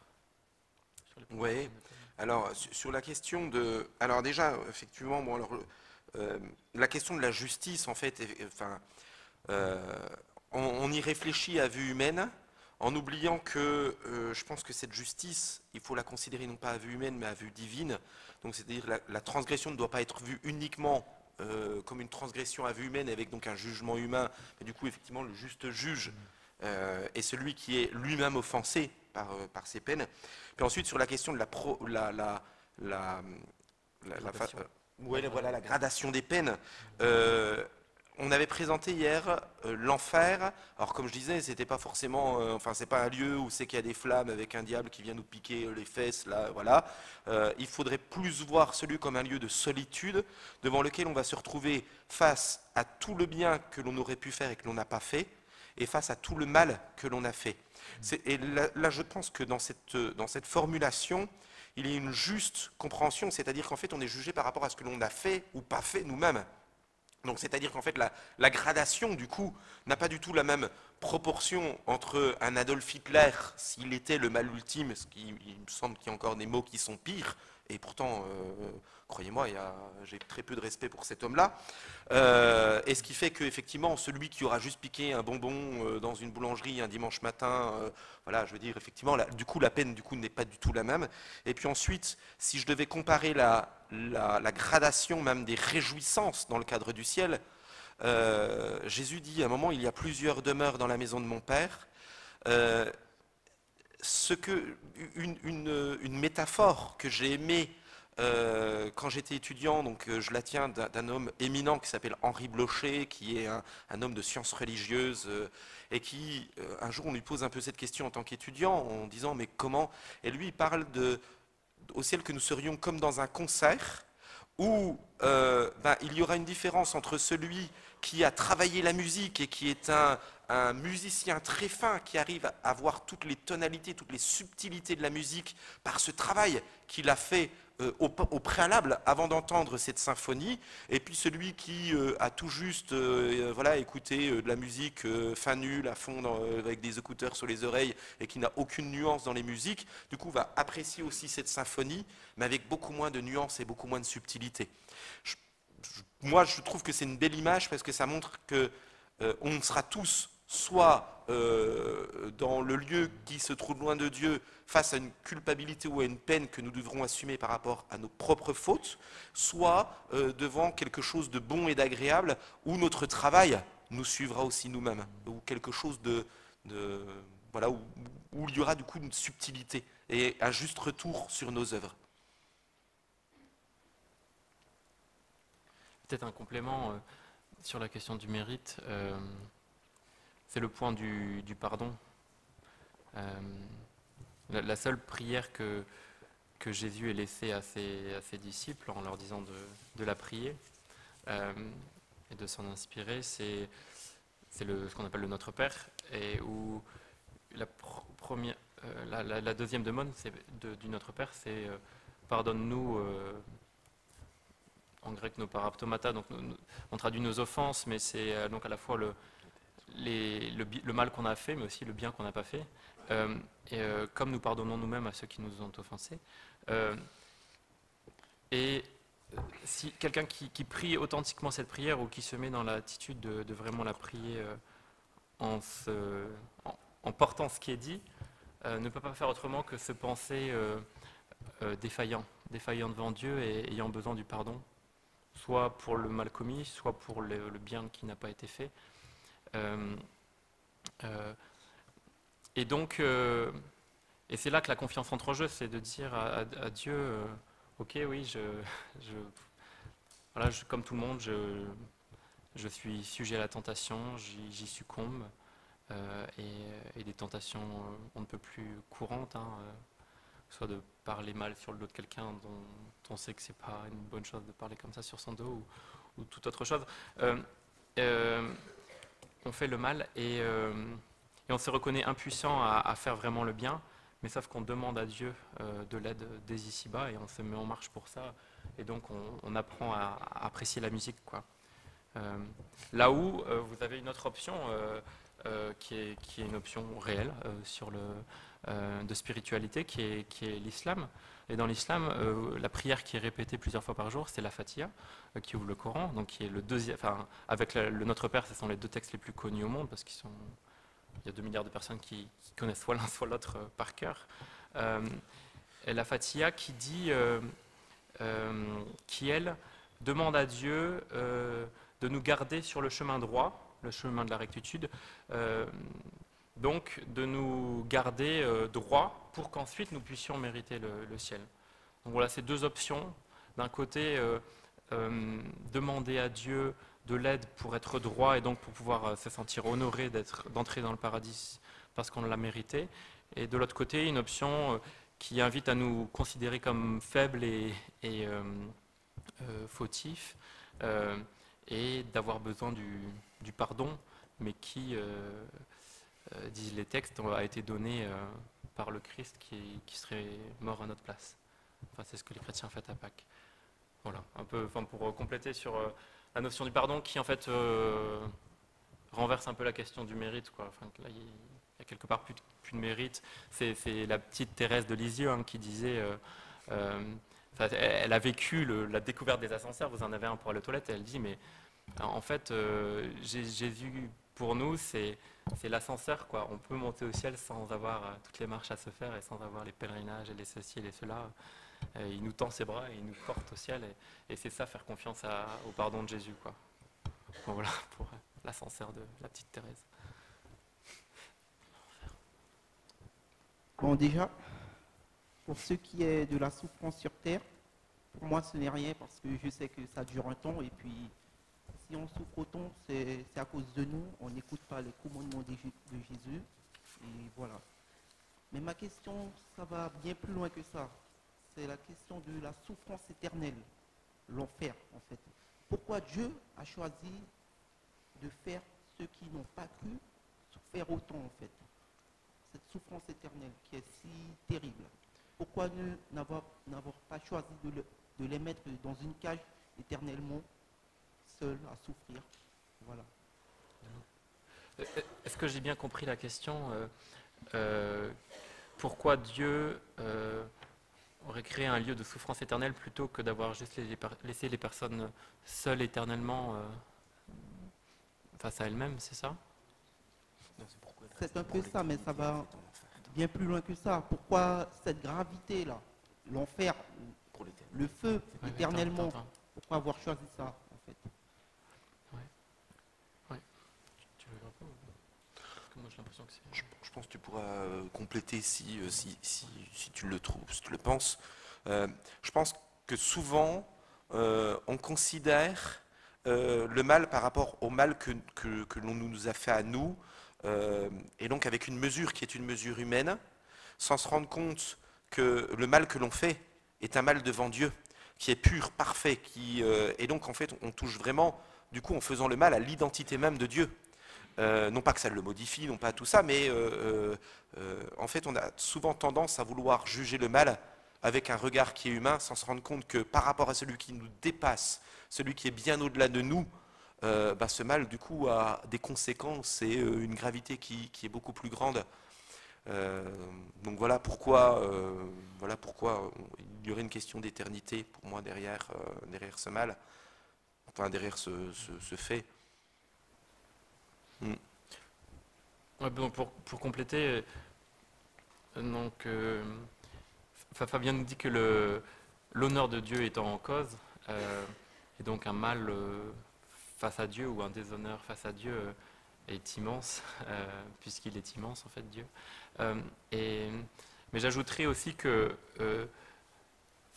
Oui. Alors sur la question de, alors déjà effectivement, bon alors la question de la justice en fait, enfin, on y réfléchit à vue humaine, en oubliant que je pense que cette justice, il faut la considérer non pas à vue humaine, mais à vue divine. Donc c'est-à-dire la transgression ne doit pas être vue uniquement comme une transgression à vue humaine, avec donc un jugement humain, mais du coup effectivement le juste juge est celui qui est lui-même offensé par ces peines. Puis ensuite sur la question de la gradation des peines. On avait présenté hier l'enfer. Alors comme je disais, c'était pas forcément, enfin c'est pas un lieu où c'est qu'il y a des flammes avec un diable qui vient nous piquer les fesses, là, voilà. Il faudrait plus voir celui comme un lieu de solitude devant lequel on va se retrouver face à tout le bien que l'on aurait pu faire et que l'on n'a pas fait, et face à tout le mal que l'on a fait. Et là, je pense que dans cette formulation, il y a une juste compréhension, c'est-à-dire qu'en fait, on est jugé par rapport à ce que l'on a fait ou pas fait nous-mêmes. Donc c'est-à-dire qu'en fait la gradation du coup n'a pas du tout la même proportion entre un Adolf Hitler, s'il était le mal ultime, ce qui il me semble qu'il y a encore des mots qui sont pires, et pourtant croyez-moi j'ai très peu de respect pour cet homme-là, et ce qui fait qu'effectivement celui qui aura juste piqué un bonbon dans une boulangerie un dimanche matin, voilà, je veux dire effectivement du coup la peine du coup n'est pas du tout la même. Et puis ensuite, si je devais comparer la gradation même des réjouissances dans le cadre du ciel, Jésus dit à un moment, il y a plusieurs demeures dans la maison de mon Père. Une métaphore que j'ai aimée quand j'étais étudiant, donc je la tiens d'un homme éminent qui s'appelle Henri Blocher, qui est un homme de sciences religieuses, et qui, un jour, on lui pose un peu cette question en tant qu'étudiant, en disant, mais comment? Et lui, il parle au ciel que nous serions comme dans un concert, où il y aura une différence entre celui qui a travaillé la musique et qui est un musicien très fin, qui arrive à voir toutes les tonalités, toutes les subtilités de la musique par ce travail qu'il a fait au préalable avant d'entendre cette symphonie, et puis celui qui a tout juste écouté de la musique fin nulle à fond avec des écouteurs sur les oreilles et qui n'a aucune nuance dans les musiques, du coup va apprécier aussi cette symphonie, mais avec beaucoup moins de nuances et beaucoup moins de subtilité. Moi, je trouve que c'est une belle image parce que ça montre que on sera tous soit dans le lieu qui se trouve loin de Dieu face à une culpabilité ou à une peine que nous devrons assumer par rapport à nos propres fautes, soit devant quelque chose de bon et d'agréable où notre travail nous suivra aussi nous-mêmes, ou quelque chose où il y aura du coup une subtilité et un juste retour sur nos œuvres. peut-être un complément sur la question du mérite. C'est le point du pardon. La seule prière que Jésus ait laissée à ses disciples en leur disant de la prier et de s'en inspirer, c'est ce qu'on appelle le Notre Père, et où la deuxième demande du Notre Père, c'est pardonne-nous, en grec nos paraptomata, donc on traduit nos offenses, mais c'est donc à la fois le mal qu'on a fait, mais aussi le bien qu'on n'a pas fait, comme nous pardonnons nous-mêmes à ceux qui nous ont offensés. Et si quelqu'un qui prie authentiquement cette prière ou qui se met dans l'attitude de vraiment la prier en portant ce qui est dit, ne peut pas faire autrement que se penser défaillant devant Dieu et ayant besoin du pardon, soit pour le mal commis, soit pour le bien qui n'a pas été fait. Et donc, et c'est là que la confiance entre en jeu, c'est de dire à Dieu, ok, oui, voilà, comme tout le monde, je suis sujet à la tentation, j'y succombe, et des tentations on ne peut plus courantes, soit de parler mal sur le dos de quelqu'un dont on sait que c'est pas une bonne chose de parler comme ça sur son dos, ou toute autre chose. On fait le mal et on se reconnaît impuissant à faire vraiment le bien, mais sauf qu'on demande à Dieu de l'aide dès ici-bas et on se met en marche pour ça, et donc on apprend à apprécier la musique, quoi. Là où vous avez une autre option qui est une option réelle de spiritualité, qui est l'islam. Et dans l'islam, la prière qui est répétée plusieurs fois par jour, c'est la Fatiha, qui ouvre le Coran, donc qui est le deuxième, enfin, avec le Notre Père, ce sont les deux textes les plus connus au monde, parce qu'il y a 2 milliards de personnes qui connaissent soit l'un soit l'autre par cœur. Et la Fatiha qui dit, qui elle demande à Dieu de nous garder sur le chemin droit, le chemin de la rectitude, donc de nous garder droit pour qu'ensuite nous puissions mériter le ciel. Donc voilà, ces deux options. D'un côté, demander à Dieu de l'aide pour être droit et donc pour pouvoir se sentir honoré d'entrer dans le paradis parce qu'on l'a mérité. Et de l'autre côté, une option qui invite à nous considérer comme faibles et fautifs, et d'avoir besoin du pardon, mais qui, disent les textes, a été donné par le Christ qui serait mort à notre place. Enfin, c'est ce que les chrétiens fêtent à Pâques. Voilà, un peu, enfin, pour compléter sur la notion du pardon qui en fait renverse un peu la question du mérite, quoi. Enfin, là, il y a quelque part plus de mérite. C'est la petite Thérèse de Lisieux qui disait, elle a vécu la découverte des ascenseurs, vous en avez un pour aller aux toilettes, et elle dit, mais en fait, Jésus pour nous, c'est l'ascenseur, quoi. On peut monter au ciel sans avoir toutes les marches à se faire et sans avoir les pèlerinages et les ceci et les cela. Il nous tend ses bras et il nous porte au ciel, et c'est ça, faire confiance au pardon de Jésus, quoi. Bon, voilà pour l'ascenseur de la petite Thérèse. Bon, déjà, pour ce qui est de la souffrance sur terre, pour moi ce n'est rien, parce que je sais que ça dure un temps, et puis si on souffre autant, c'est à cause de nous, on n'écoute pas les commandements de Jésus, et voilà. Mais ma question, ça va bien plus loin que ça. C'est la question de la souffrance éternelle, l'enfer en fait. Pourquoi Dieu a choisi de faire ceux qui n'ont pas cru souffrir autant en fait? Cette souffrance éternelle qui est si terrible. Pourquoi n'avoir pas choisi de les mettre dans une cage éternellement seuls à souffrir? Voilà. Est-ce que j'ai bien compris la question? Pourquoi Dieu aurait créé un lieu de souffrance éternelle plutôt que d'avoir juste laissé les personnes seules éternellement face à elles-mêmes, c'est ça? C'est un peu ça, mais ça va bien plus loin que ça. Pourquoi cette gravité-là, l'enfer, le feu éternellement? Pourquoi avoir choisi ça, en fait? Ouais. Tu veux répondre? Parce que moi j'ai l'impression que c'est... Je pense que tu pourras compléter si tu le trouves, si tu le penses. Je pense que souvent, on considère le mal par rapport au mal que l'on nous a fait à nous, et donc avec une mesure qui est une mesure humaine, sans se rendre compte que le mal que l'on fait est un mal devant Dieu, qui est pur, parfait, et donc en fait on touche vraiment, du coup en faisant le mal, à l'identité même de Dieu. Non pas que ça le modifie, non pas tout ça, mais en fait on a souvent tendance à vouloir juger le mal avec un regard qui est humain, sans se rendre compte que par rapport à celui qui nous dépasse, celui qui est bien au-delà de nous, ce mal du coup a des conséquences et une gravité qui est beaucoup plus grande. Donc voilà pourquoi il y aurait une question d'éternité pour moi derrière ce mal, enfin derrière ce fait. Ouais, bon, pour compléter, donc, Fabien nous dit que l'honneur de Dieu est en cause, et donc un mal face à Dieu ou un déshonneur face à Dieu est immense, puisqu'il est immense en fait Dieu. Mais j'ajouterais aussi que,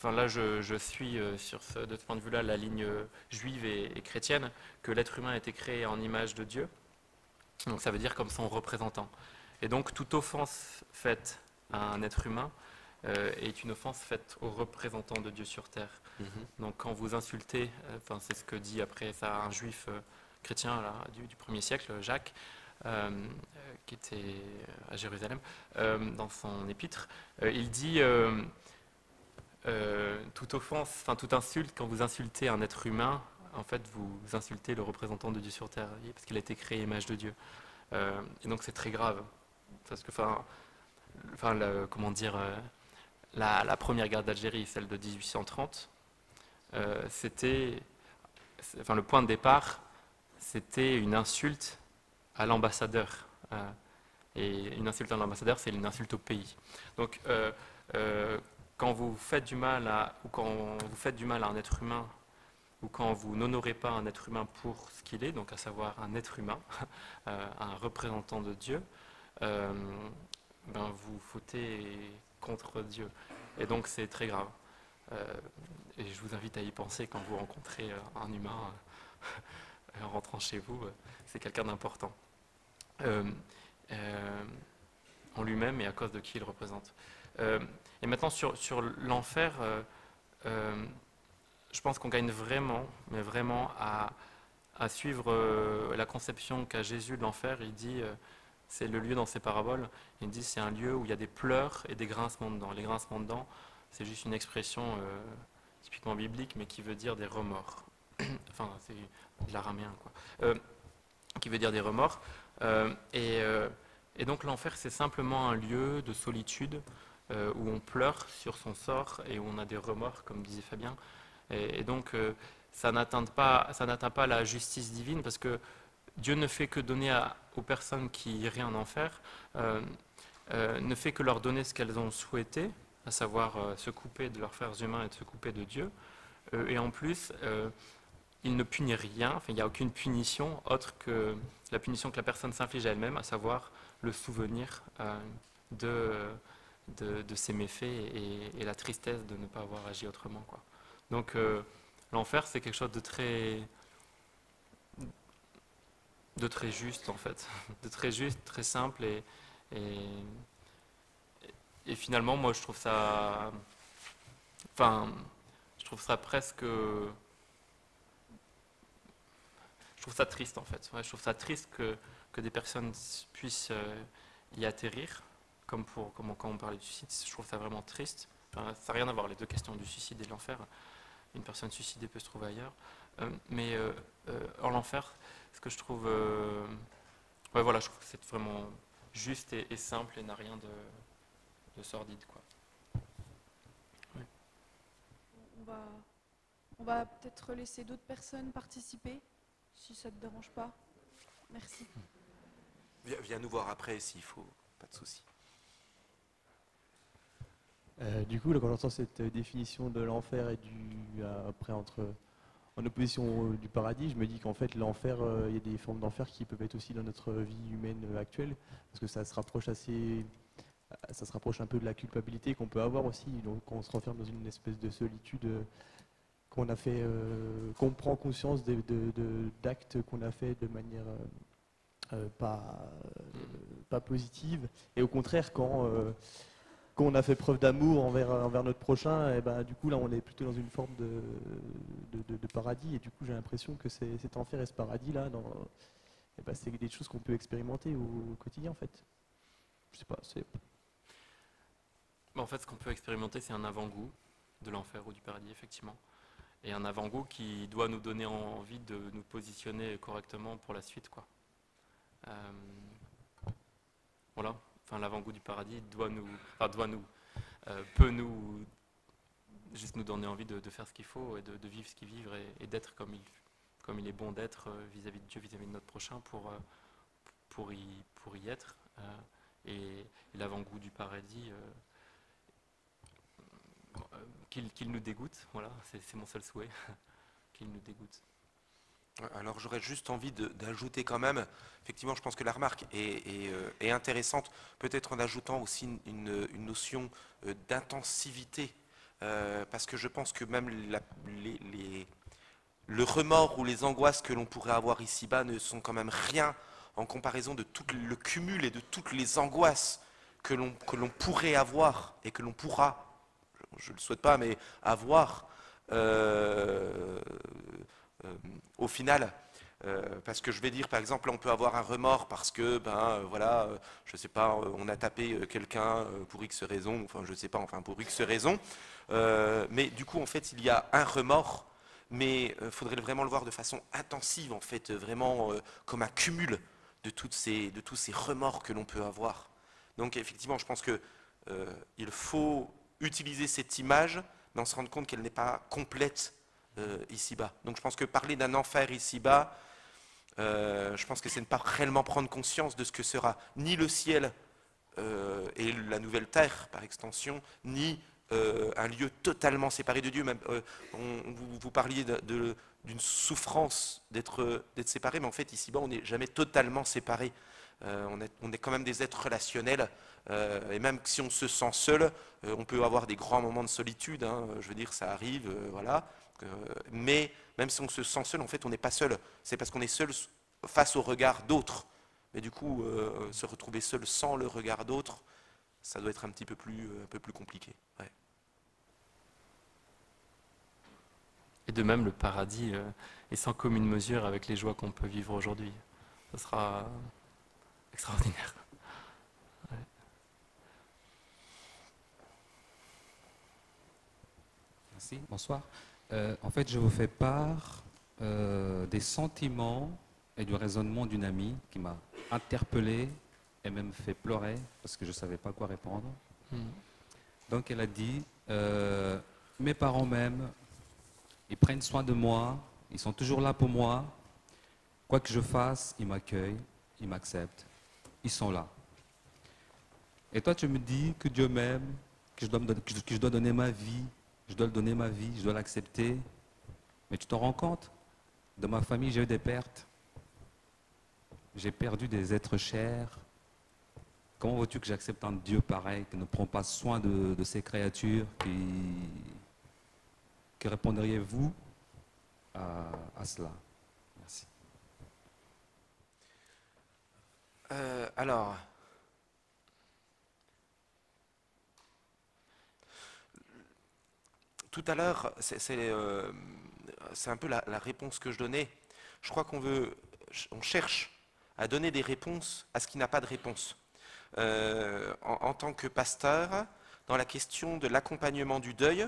là je suis de ce point de vue-là la ligne juive et chrétienne, que l'être humain a été créé en image de Dieu, donc ça veut dire comme son représentant. Et donc toute offense faite à un être humain est une offense faite au représentant de Dieu sur terre. Donc quand vous insultez, c'est ce que dit après ça un juif chrétien là, du 1er siècle, Jacques, qui était à Jérusalem, dans son épître, il dit toute offense, toute insulte, quand vous insultez un être humain, en fait vous insultez le représentant de Dieu sur terre, parce qu'il a été créé image de Dieu. Et donc c'est très grave, parce que la première guerre d'Algérie, celle de 1830, le point de départ, c'était une insulte à l'ambassadeur. Et une insulte à l'ambassadeur, c'est une insulte au pays. Donc, quand vous faites du mal à un être humain, ou quand vous n'honorez pas un être humain pour ce qu'il est, donc à savoir un être humain, un représentant de Dieu, vous fautez contre Dieu. Et donc c'est très grave. Et je vous invite à y penser quand vous rencontrez un humain en rentrant chez vous. C'est quelqu'un d'important. En lui-même et à cause de qui il représente. Et maintenant sur l'enfer, je pense qu'on gagne vraiment, mais vraiment à suivre la conception qu'a Jésus de l'enfer. Il dit, c'est le lieu dans ses paraboles, il dit c'est un lieu où il y a des pleurs et des grincements de dents. Les grincements de dents, c'est juste une expression typiquement biblique, mais qui veut dire des remords. C'est de l'araméen, quoi. Qui veut dire des remords. Et donc l'enfer, c'est simplement un lieu de solitude où on pleure sur son sort et où on a des remords, comme disait Fabien. Et donc ça n'atteint pas la justice divine, parce que Dieu ne fait que donner aux personnes qui iraient en enfer, ne fait que leur donner ce qu'elles ont souhaité, à savoir se couper de leurs frères humains et de se couper de Dieu. Et en plus, il ne punit rien, il n'y a aucune punition autre que la punition que la personne s'inflige à elle-même, à savoir le souvenir de ses méfaits et la tristesse de ne pas avoir agi autrement, quoi. Donc l'enfer, c'est quelque chose de très juste, en fait, de très juste, très simple, et finalement, moi, je trouve ça presque, je trouve ça triste, en fait. Ouais, je trouve ça triste que des personnes puissent y atterrir, comme quand on parlait du suicide. Je trouve ça vraiment triste. Ça n'a rien à voir, les deux questions du suicide et de l'enfer. Une personne suicidée peut se trouver ailleurs. Mais en enfer, ce que je trouve... je trouve que c'est vraiment juste et simple et n'a rien de sordide, quoi. Oui. On va peut-être laisser d'autres personnes participer, si ça ne te dérange pas. Merci. Viens nous voir après s'il faut, pas de souci. Du coup, là, quand j'entends cette définition de l'enfer et en opposition du paradis, je me dis qu'en fait l'enfer, il y a des formes d'enfer qui peuvent être aussi dans notre vie humaine actuelle, parce que ça se rapproche un peu de la culpabilité qu'on peut avoir aussi, donc quand on se renferme dans une espèce de solitude qu'on a fait, qu'on prend conscience d'actes qu'on a fait de manière pas positive. Et au contraire, quand on a fait preuve d'amour envers notre prochain, et ben, du coup là on est plutôt dans une forme de paradis. Et du coup j'ai l'impression que cet enfer et ce paradis là, ben, c'est des choses qu'on peut expérimenter au quotidien en fait. Je sais pas. En fait, ce qu'on peut expérimenter, c'est un avant-goût de l'enfer ou du paradis, effectivement. Et un avant-goût qui doit nous donner envie de nous positionner correctement pour la suite, quoi. Voilà. Enfin, l'avant-goût du paradis peut nous juste nous donner envie de faire ce qu'il faut et de vivre ce qu'il vit et d'être comme il est bon d'être vis-à-vis de Dieu, vis-à-vis de notre prochain pour y être. Et l'avant-goût du paradis, qu'il nous dégoûte, voilà, c'est mon seul souhait, qu'il nous dégoûte. Alors j'aurais juste envie d'ajouter quand même, effectivement je pense que la remarque est intéressante, peut-être en ajoutant aussi une notion d'intensivité, parce que je pense que même le remords ou les angoisses que l'on pourrait avoir ici-bas ne sont quand même rien en comparaison de tout le cumul et de toutes les angoisses que l'on pourrait avoir et que l'on pourra, je ne le souhaite pas, mais avoir au final, parce que je vais dire par exemple on peut avoir un remords parce que voilà, je sais pas, on a tapé quelqu'un pour X raison, enfin je sais pas, enfin pour X raison, mais du coup en fait il y a un remords, mais il faudrait vraiment le voir de façon intensive en fait, vraiment comme un cumul de tous ces remords que l'on peut avoir. Donc effectivement je pense que il faut utiliser cette image, mais on se rend compte qu'elle n'est pas complète ici-bas. Donc je pense que parler d'un enfer ici-bas, je pense que c'est ne pas réellement prendre conscience de ce que sera ni le ciel et la nouvelle terre par extension, ni un lieu totalement séparé de Dieu. Même, vous parliez d'une souffrance d'être séparé, mais en fait ici-bas on n'est jamais totalement séparé. On est quand même des êtres relationnels, et même si on se sent seul, on peut avoir des grands moments de solitude, hein, je veux dire ça arrive, voilà. Mais même si on se sent seul, en fait, on n'est pas seul. C'est parce qu'on est seul face au regard d'autres. Mais du coup, se retrouver seul sans le regard d'autres, ça doit être un peu plus compliqué. Ouais. Et de même, le paradis est sans commune mesure avec les joies qu'on peut vivre aujourd'hui. Ce sera extraordinaire. Ouais. Merci, bonsoir. En fait, je vous fais part des sentiments et du raisonnement d'une amie qui m'a interpellé et même fait pleurer parce que je ne savais pas quoi répondre. Donc elle a dit, mes parents m'aiment, ils prennent soin de moi, ils sont toujours là pour moi, quoi que je fasse, ils m'accueillent, ils m'acceptent, ils sont là. Et toi tu me dis que Dieu m'aime, que je dois donner ma vie, je dois le donner ma vie, je dois l'accepter. Mais tu t'en rends compte? Dans ma famille, j'ai eu des pertes. J'ai perdu des êtres chers. Comment veux-tu que j'accepte un Dieu pareil, qui ne prend pas soin de ses créatures? Que répondriez-vous à cela? Merci. Alors... Tout à l'heure, c'est un peu la réponse que je donnais. Je crois on cherche à donner des réponses à ce qui n'a pas de réponse. En tant que pasteur, dans la question de l'accompagnement du deuil,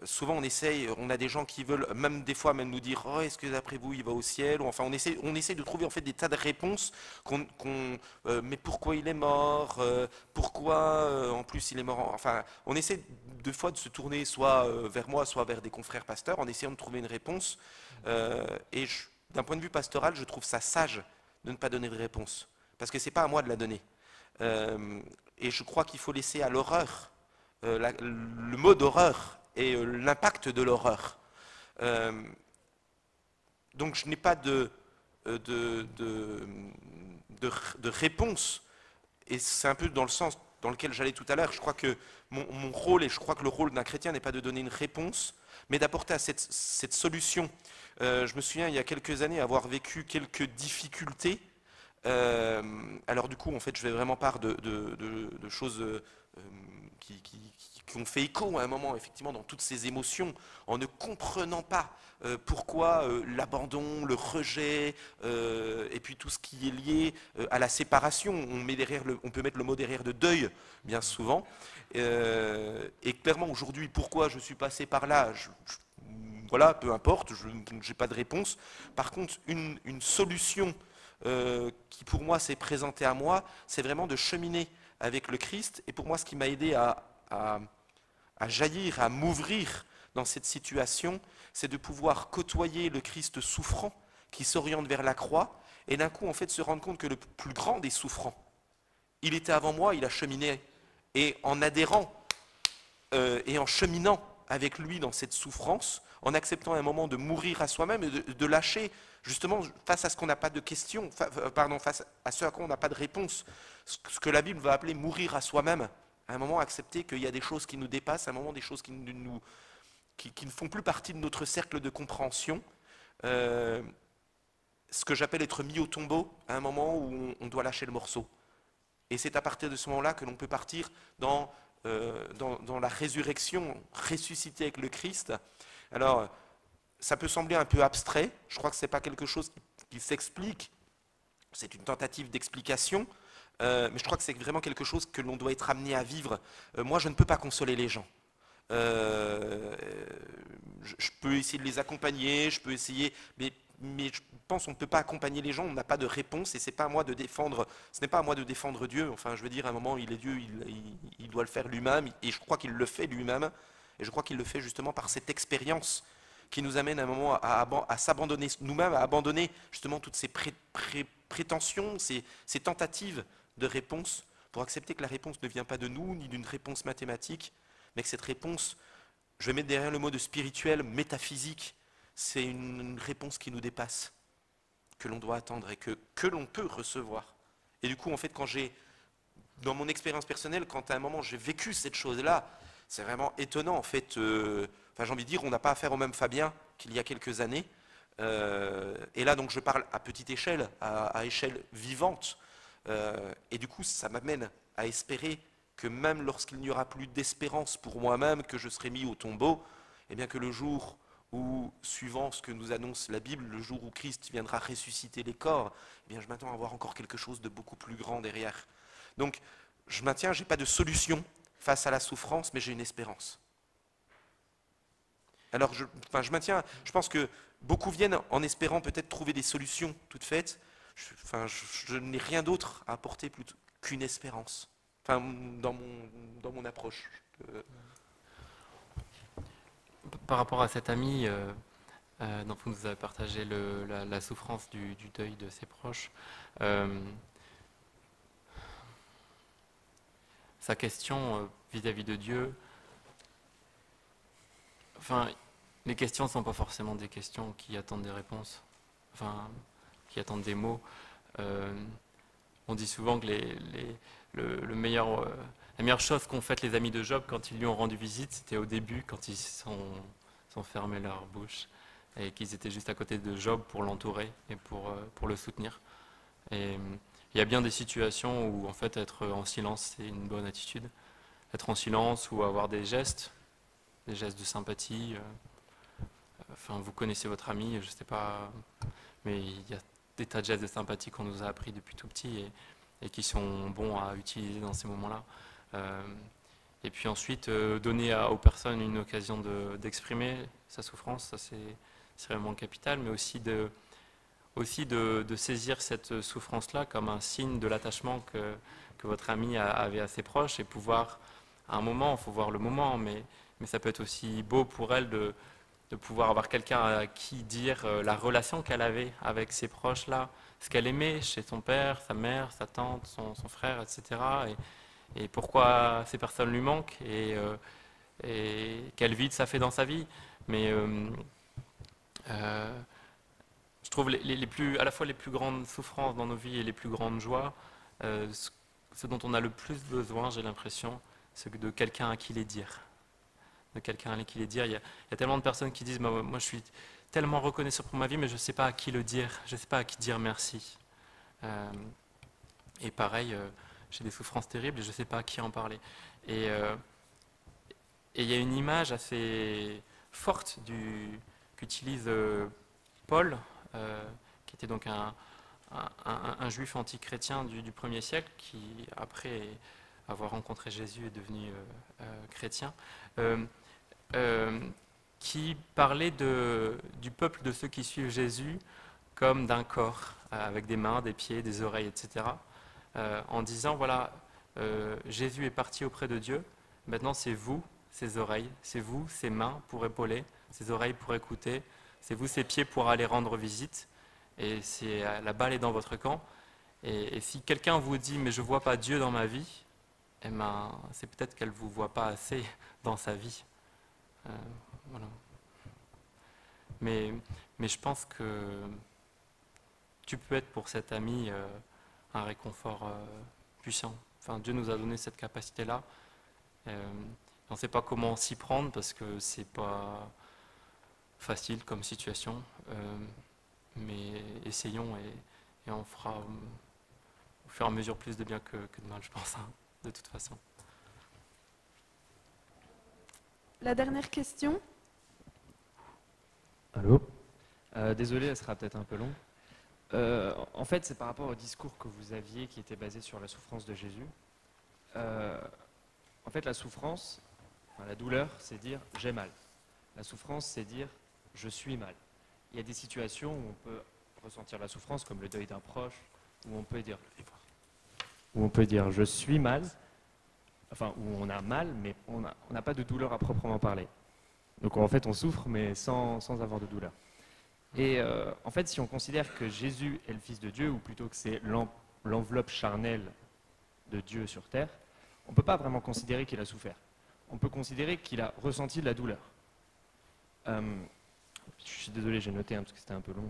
souvent on a des gens qui veulent, même des fois, même nous dire oh, est-ce que d'après vous il va au ciel, ou enfin on essaie de trouver en fait des tas de réponses mais pourquoi il est mort, pourquoi en plus il est mort, enfin on essaie deux fois de se tourner soit vers moi, soit vers des confrères pasteurs en essayant de trouver une réponse, et d'un point de vue pastoral je trouve ça sage de ne pas donner de réponse parce que c'est pas à moi de la donner, et je crois qu'il faut laisser à l'horreur le mot d'horreur et l'impact de l'horreur. Donc je n'ai pas de réponse, et c'est un peu dans le sens dans lequel j'allais tout à l'heure. Je crois que mon rôle, et je crois que le rôle d'un chrétien n'est pas de donner une réponse, mais d'apporter à cette solution. Je me souviens, il y a quelques années, avoir vécu quelques difficultés. Alors du coup, en fait, je vais vraiment part de choses qui ont fait écho à un moment, effectivement, dans toutes ces émotions, en ne comprenant pas pourquoi l'abandon, le rejet, et puis tout ce qui est lié à la séparation. On peut mettre le mot derrière de deuil, bien souvent. Et clairement, aujourd'hui, pourquoi je suis passé par là, voilà, peu importe, je n'ai pas de réponse. Par contre, une solution qui pour moi s'est présentée à moi, c'est vraiment de cheminer avec le Christ. Et pour moi, ce qui m'a aidé à jaillir, à m'ouvrir dans cette situation, c'est de pouvoir côtoyer le Christ souffrant qui s'oriente vers la croix et d'un coup, en fait, se rendre compte que le plus grand des souffrants, il était avant moi, il a cheminé. Et en adhérant et en cheminant avec lui dans cette souffrance, en acceptant un moment de mourir à soi-même et de lâcher, justement, face à ce qu'on n'a pas de questions, face à ce à quoi on n'a pas de réponse, ce que la Bible va appeler mourir à soi-même, à un moment accepter qu'il y a des choses qui nous dépassent, à un moment des choses qui ne font plus partie de notre cercle de compréhension, ce que j'appelle être mis au tombeau, à un moment où on doit lâcher le morceau. Et c'est à partir de ce moment-là que l'on peut partir dans la résurrection, ressusciter avec le Christ. Alors, ça peut sembler un peu abstrait, je crois que ce n'est pas quelque chose qui s'explique, c'est une tentative d'explication, mais je crois que c'est vraiment quelque chose que l'on doit être amené à vivre. Moi, je ne peux pas consoler les gens. Je peux essayer de les accompagner, je peux essayer, mais je pense qu'on ne peut pas accompagner les gens, on n'a pas de réponse et c'est pas à moi de défendre, ce n'est pas à moi de défendre Dieu. Enfin, je veux dire, à un moment, il est Dieu, il doit le faire lui-même et je crois qu'il le fait lui-même et je crois qu'il le fait justement par cette expérience qui nous amène à un moment à s'abandonner nous-mêmes, à abandonner justement toutes ces prétentions, ces tentatives de réponse pour accepter que la réponse ne vient pas de nous ni d'une réponse mathématique, mais que cette réponse, je vais mettre derrière le mot de spirituel, métaphysique, c'est une réponse qui nous dépasse, que l'on doit attendre et que l'on peut recevoir. Et du coup, en fait, dans mon expérience personnelle, quand à un moment j'ai vécu cette chose-là, c'est vraiment étonnant, en fait. J'ai envie de dire, on n'a pas affaire au même Fabien qu'il y a quelques années. Et là, donc, je parle à petite échelle, à échelle vivante. Et du coup, ça m'amène à espérer que même lorsqu'il n'y aura plus d'espérance pour moi-même, que je serai mis au tombeau, et bien que le jour où, suivant ce que nous annonce la Bible, le jour où Christ viendra ressusciter les corps, eh bien je m'attends à voir encore quelque chose de beaucoup plus grand derrière. Donc, je maintiens, je n'ai pas de solution face à la souffrance, mais j'ai une espérance. Alors, je maintiens, je pense que beaucoup viennent en espérant peut-être trouver des solutions toutes faites. Je n'ai rien d'autre à apporter plutôt qu'une espérance. Enfin, dans mon approche. Par rapport à cet ami dont vous nous avez partagé la souffrance du deuil de ses proches, sa question vis-à-vis de Dieu, enfin, les questions ne sont pas forcément des questions qui attendent des réponses, enfin, qui attendent des mots. On dit souvent que la meilleure chose qu'ont faite les amis de Job quand ils lui ont rendu visite, c'était au début, quand ils sont fermés leur bouche et qu'ils étaient juste à côté de Job pour l'entourer et pour le soutenir. Et il y a bien des situations où en fait être en silence c'est une bonne attitude. Être en silence ou avoir des gestes de sympathie. Enfin, vous connaissez votre ami, je ne sais pas, mais il y a des tas de gestes de sympathie qu'on nous a appris depuis tout petit et qui sont bons à utiliser dans ces moments-là. Et puis ensuite, donner aux personnes une occasion d'exprimer sa souffrance, ça c'est vraiment capital, mais aussi de saisir cette souffrance-là comme un signe de l'attachement que votre ami avait à ses proches et pouvoir, à un moment, il faut voir le moment, mais ça peut être aussi beau pour elle de pouvoir avoir quelqu'un à qui dire la relation qu'elle avait avec ces proches-là, ce qu'elle aimait chez son père, sa mère, sa tante, son frère, etc. Et pourquoi ces personnes lui manquent et quel vide ça fait dans sa vie. Mais je trouve à la fois les plus grandes souffrances dans nos vies et les plus grandes joies, ce dont on a le plus besoin, j'ai l'impression, c'est de quelqu'un à qui les dire. quelqu'un à qui les dire. Il y a tellement de personnes qui disent moi je suis tellement reconnaissant pour ma vie, mais je ne sais pas à qui le dire, je ne sais pas à qui dire merci. Et pareil, j'ai des souffrances terribles et je ne sais pas à qui en parler. Et il y a une image assez forte qu'utilise Paul, qui était donc un juif anti-chrétien du 1er siècle, qui, après avoir rencontré Jésus, est devenu chrétien, qui parlait du peuple de ceux qui suivent Jésus comme d'un corps, avec des mains, des pieds, des oreilles, etc. En disant, voilà, Jésus est parti auprès de Dieu, maintenant c'est vous, ses oreilles, c'est vous, ses mains pour épauler, ses oreilles pour écouter, c'est vous, ses pieds pour aller rendre visite, et la balle est dans votre camp. Et si quelqu'un vous dit, mais je ne vois pas Dieu dans ma vie, eh ben, c'est peut-être qu'elle ne vous voit pas assez dans sa vie. Voilà. Mais je pense que tu peux être pour cet ami un réconfort puissant. Enfin, Dieu nous a donné cette capacité-là. On ne sait pas comment s'y prendre parce que c'est pas facile comme situation. Mais essayons et on fera au fur et à mesure plus de bien que de mal, je pense, hein, de toute façon. La dernière question. Allô. Désolé, elle sera peut-être un peu longue. En fait, c'est par rapport au discours que vous aviez qui était basé sur la souffrance de Jésus. En fait, la souffrance, enfin, la douleur, c'est dire j'ai mal. La souffrance, c'est dire je suis mal. Il y a des situations où on peut ressentir la souffrance, comme le deuil d'un proche, où on peut dire je suis mal, enfin où on a mal, mais on n'a pas de douleur à proprement parler. Donc en fait, on souffre, mais sans avoir de douleur. Et en fait, si on considère que Jésus est le Fils de Dieu, ou plutôt que c'est l'enveloppe charnelle de Dieu sur terre, on ne peut pas vraiment considérer qu'il a souffert. On peut considérer qu'il a ressenti de la douleur. Je suis désolé, j'ai noté parce que c'était un peu long.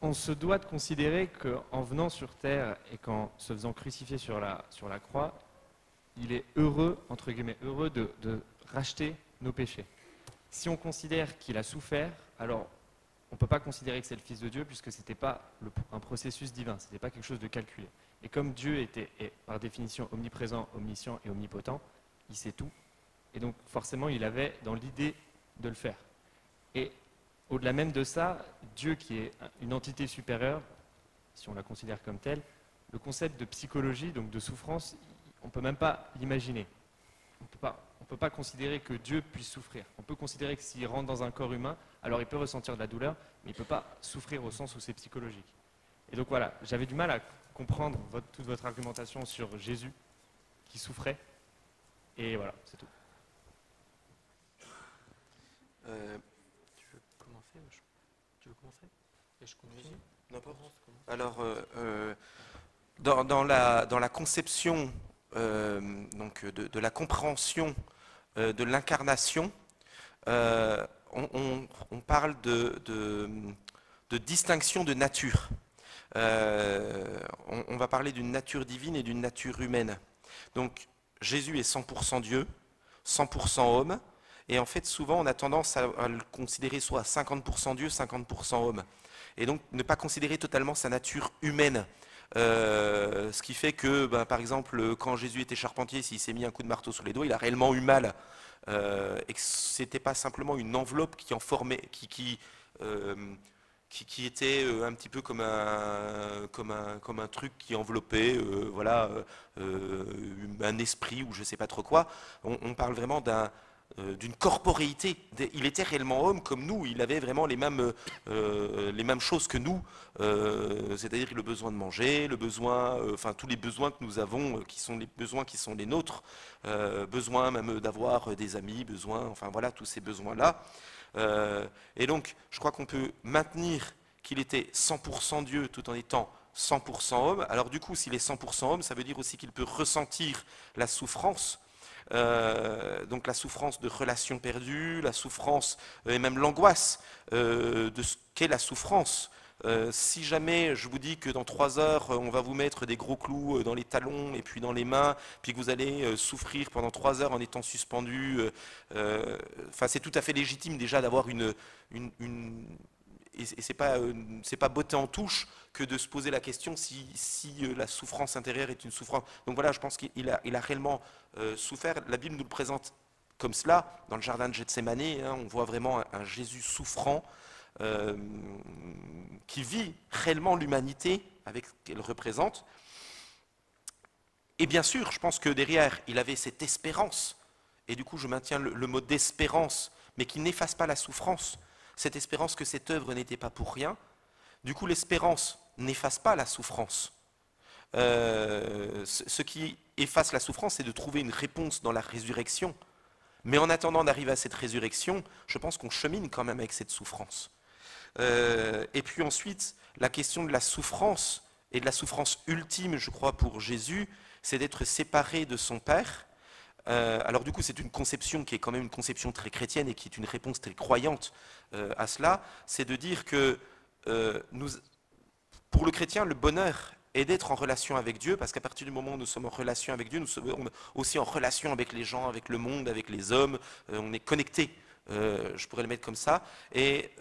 On se doit de considérer qu'en venant sur terre et qu'en se faisant crucifier sur la croix, il est heureux, entre guillemets, heureux de racheter nos péchés. Si on considère qu'il a souffert, alors on ne peut pas considérer que c'est le Fils de Dieu puisque ce n'était pas un processus divin, ce n'était pas quelque chose de calculé. Et comme Dieu est par définition omniprésent, omniscient et omnipotent, il sait tout. Et donc forcément, il avait dans l'idée de le faire. Et au-delà même de ça, Dieu qui est une entité supérieure, si on la considère comme telle, le concept de psychologie, donc de souffrance, on ne peut même pas l'imaginer. On ne peut pas considérer que Dieu puisse souffrir. On peut considérer que s'il rentre dans un corps humain, alors il peut ressentir de la douleur, mais il ne peut pas souffrir au sens où c'est psychologique. Et donc voilà, j'avais du mal à comprendre toute votre argumentation sur Jésus qui souffrait. Et voilà, c'est tout. Tu veux commencer et je continue. N'importe. Alors, dans la conception donc de la compréhension de l'incarnation, on parle de distinction de nature. On va parler d'une nature divine et d'une nature humaine. Donc Jésus est 100% Dieu, 100% homme, et en fait souvent on a tendance à le considérer soit à 50% Dieu, 50% homme. Et donc ne pas considérer totalement sa nature humaine. Ce qui fait que, par exemple, quand Jésus était charpentier, s'il s'est mis un coup de marteau sur les doigts, il a réellement eu mal. Et que ce n'était pas simplement une enveloppe qui en formait, qui était un petit peu comme un truc qui enveloppait voilà, un esprit ou je ne sais pas trop quoi. On parle vraiment d'une corporéité. Il était réellement homme comme nous, il avait vraiment les mêmes choses que nous, c'est-à-dire le besoin de manger, le besoin, enfin tous les besoins que nous avons, qui sont les besoins qui sont les nôtres, besoin même d'avoir des amis, besoin, enfin voilà, tous ces besoins-là. Et donc, je crois qu'on peut maintenir qu'il était 100% Dieu tout en étant 100% homme. Alors du coup, s'il est 100% homme, ça veut dire aussi qu'il peut ressentir la souffrance, donc la souffrance de relations perdues, la souffrance et même l'angoisse de ce qu'est la souffrance. Si jamais je vous dis que dans 3 heures, on va vous mettre des gros clous dans les talons et puis dans les mains, puis que vous allez souffrir pendant 3 heures en étant suspendu, enfin, c'est tout à fait légitime déjà d'avoir et c'est pas beauté en touche que de se poser la question si la souffrance intérieure est une souffrance. Donc voilà, je pense qu'il a réellement souffert. La Bible nous le présente comme cela, dans le jardin de Gethsémane, hein, on voit vraiment un Jésus souffrant, qui vit réellement l'humanité avec ce qu'elle représente. Et bien sûr, je pense que derrière, il avait cette espérance, et du coup je maintiens le mot d'espérance, mais qui n'efface pas la souffrance, cette espérance que cette œuvre n'était pas pour rien. Du coup, l'espérance n'efface pas la souffrance. Ce qui efface la souffrance, c'est de trouver une réponse dans la résurrection. Mais en attendant d'arriver à cette résurrection, je pense qu'on chemine quand même avec cette souffrance. Et puis ensuite, la question de la souffrance, et de la souffrance ultime, je crois, pour Jésus, c'est d'être séparé de son Père. Alors du coup, c'est une conception qui est quand même une conception très chrétienne et qui est une réponse très croyante à cela. C'est de dire que pour le chrétien, le bonheur est d'être en relation avec Dieu, parce qu'à partir du moment où nous sommes en relation avec Dieu, nous sommes aussi en relation avec les gens, avec le monde, avec les hommes, on est connecté. Je pourrais le mettre comme ça. Et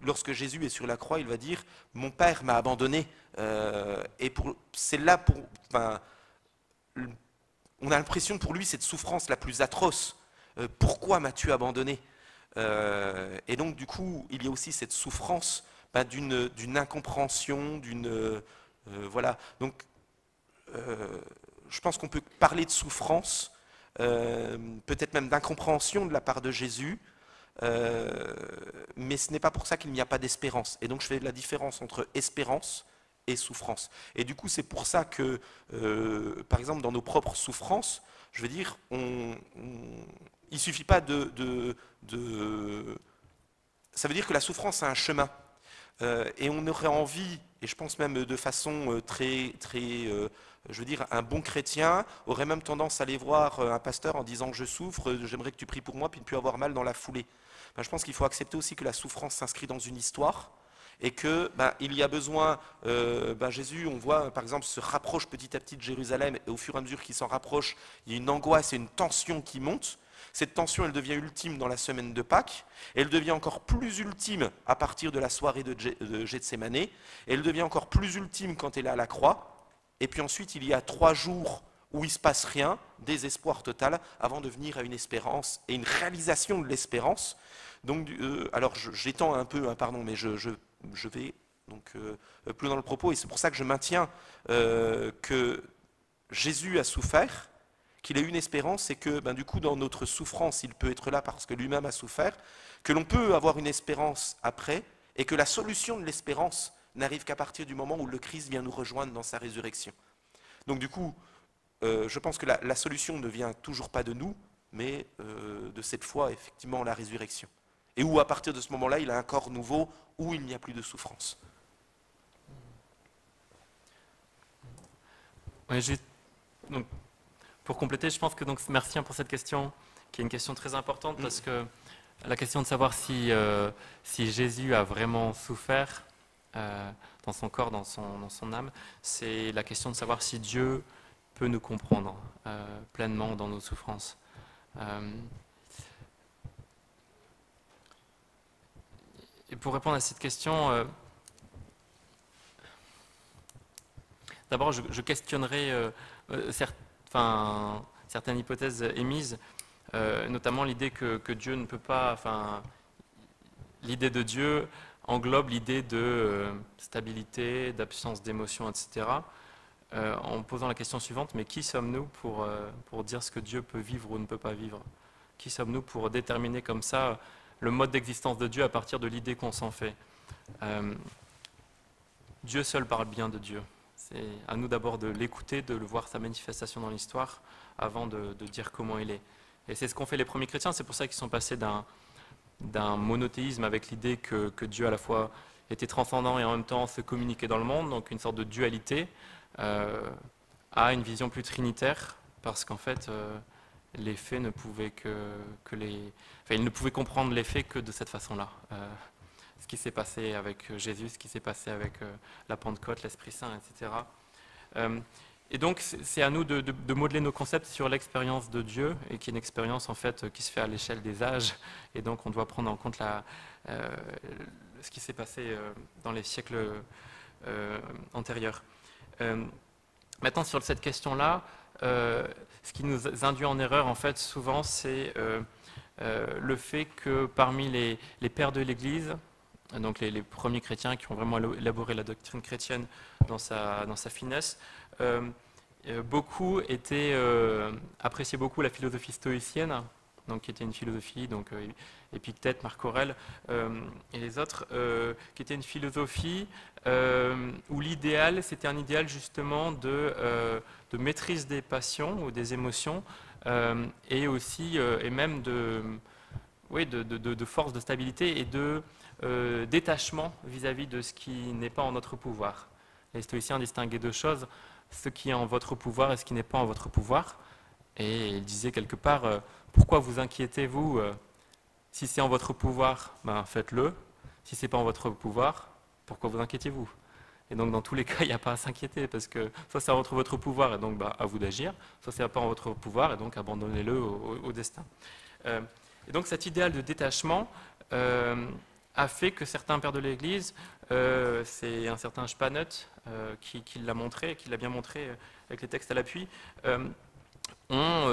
lorsque Jésus est sur la croix, il va dire « Mon Père m'a abandonné ». Et c'est là pour... Enfin, on a l'impression pour lui cette souffrance la plus atroce. Pourquoi m'as-tu abandonné? Et donc du coup, il y a aussi cette souffrance d'une incompréhension, voilà. Donc, je pense qu'on peut parler de souffrance, peut-être même d'incompréhension de la part de Jésus, mais ce n'est pas pour ça qu'il n'y a pas d'espérance. Et donc, je fais la différence entre espérance et souffrance. Et du coup, c'est pour ça que, par exemple, dans nos propres souffrances, je veux dire, il ne suffit pas ça veut dire que la souffrance a un chemin. Et on aurait envie, et je pense même de façon très, je veux dire, un bon chrétien aurait même tendance à aller voir un pasteur en disant « je souffre, j'aimerais que tu pries pour moi », puis ne plus avoir mal dans la foulée. Je pense qu'il faut accepter aussi que la souffrance s'inscrit dans une histoire, et que il y a besoin, Jésus, on voit par exemple, se rapproche petit à petit de Jérusalem, et au fur et à mesure qu'il s'en rapproche, il y a une angoisse et une tension qui montent. Cette tension, elle devient ultime dans la semaine de Pâques, et elle devient encore plus ultime à partir de la soirée de Gethsémane, et elle devient encore plus ultime quand elle est à la croix, et puis ensuite il y a 3 jours où il ne se passe rien, désespoir total, avant de venir à une espérance et une réalisation de l'espérance. Donc, alors j'étends un peu, pardon, mais je vais donc plus dans le propos, et c'est pour ça que je maintiens que Jésus a souffert, qu'il ait une espérance, et que du coup dans notre souffrance il peut être là parce que lui-même a souffert, que l'on peut avoir une espérance après, et que la solution de l'espérance n'arrive qu'à partir du moment où le Christ vient nous rejoindre dans sa résurrection. Donc du coup, je pense que la solution ne vient toujours pas de nous, mais de cette fois effectivement la résurrection. Et où à partir de ce moment-là, il a un corps nouveau, où il n'y a plus de souffrance. Oui, donc, pour compléter, je pense que merci pour cette question, qui est une question très importante, parce que la question de savoir si Jésus a vraiment souffert dans son corps, dans son âme, c'est la question de savoir si Dieu peut nous comprendre pleinement dans nos souffrances. Et pour répondre à cette question, d'abord je questionnerai certaines hypothèses émises, notamment l'idée que Dieu ne peut pas, l'idée de Dieu englobe l'idée de stabilité, d'absence d'émotion, etc. En posant la question suivante, mais qui sommes-nous pour dire ce que Dieu peut vivre ou ne peut pas vivre? Qui sommes-nous pour déterminer comme ça le mode d'existence de Dieu à partir de l'idée qu'on s'en fait? Dieu seul parle bien de Dieu. C'est à nous d'abord de l'écouter, de le voir sa manifestation dans l'histoire, avant de dire comment il est. Et c'est ce qu'ont fait les premiers chrétiens, c'est pour ça qu'ils sont passés d'un monothéisme avec l'idée que Dieu à la fois était transcendant et en même temps se communiquait dans le monde, donc une sorte de dualité, à une vision plus trinitaire, parce qu'en fait, les faits ne pouvaient ils ne pouvaient comprendre les faits que de cette façon-là. ce qui s'est passé avec Jésus, ce qui s'est passé avec la Pentecôte, l'Esprit Saint, etc. Et donc, c'est à nous de modeler nos concepts sur l'expérience de Dieu, et qui est une expérience en fait qui se fait à l'échelle des âges. Et donc, on doit prendre en compte ce qui s'est passé dans les siècles antérieurs. Maintenant, sur cette question-là, ce qui nous induit en erreur, en fait, souvent, c'est le fait que parmi les pères de l'Église, donc les premiers chrétiens qui ont vraiment élaboré la doctrine chrétienne dans sa finesse, beaucoup appréciaient beaucoup la philosophie stoïcienne, donc qui était une philosophie, donc Épictète, Marc Aurèle et les autres, qui était une philosophie où l'idéal, c'était un idéal justement de maîtrise des passions ou des émotions, et aussi et même de force, de stabilité et de détachement vis-à-vis de ce qui n'est pas en notre pouvoir. Les stoïciens distinguaient deux choses, ce qui est en votre pouvoir et ce qui n'est pas en votre pouvoir. Et ils disaient quelque part, pourquoi vous inquiétez-vous si c'est en votre pouvoir, ben faites-le. Si ce n'est pas en votre pouvoir, pourquoi vous inquiétez-vous? Et donc dans tous les cas, il n'y a pas à s'inquiéter, parce que soit c'est entre votre pouvoir, et donc à vous d'agir, soit c'est pas en votre pouvoir, et donc abandonnez-le au destin. Et donc cet idéal de détachement a fait que certains pères de l'Église, c'est un certain Spanut qui l'a montré, qui l'a bien montré avec les textes à l'appui, ont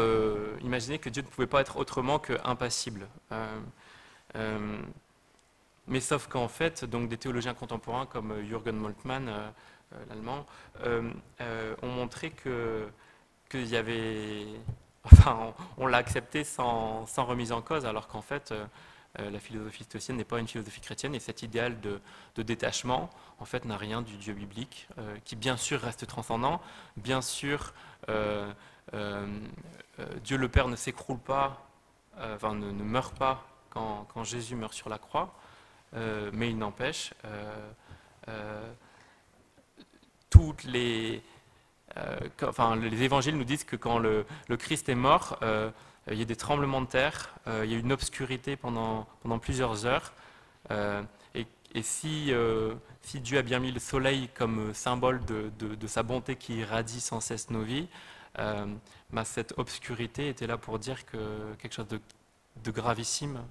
imaginé que Dieu ne pouvait pas être autrement qu'impassible. Mais sauf qu'en fait, donc des théologiens contemporains comme Jürgen Moltmann, l'allemand, ont montré qu'il y avait... Enfin, on l'a accepté sans remise en cause, alors qu'en fait, la philosophie stoïcienne n'est pas une philosophie chrétienne, et cet idéal de détachement, en fait, n'a rien du Dieu biblique, qui bien sûr reste transcendant, bien sûr, Dieu le Père ne s'écroule pas, ne meurt pas quand Jésus meurt sur la croix, mais il n'empêche, toutes les évangiles nous disent que quand le Christ est mort, il y a des tremblements de terre, il y a une obscurité pendant plusieurs heures. Et si Dieu a bien mis le soleil comme symbole de sa bonté qui irradie sans cesse nos vies, cette obscurité était là pour dire que quelque chose de gravissime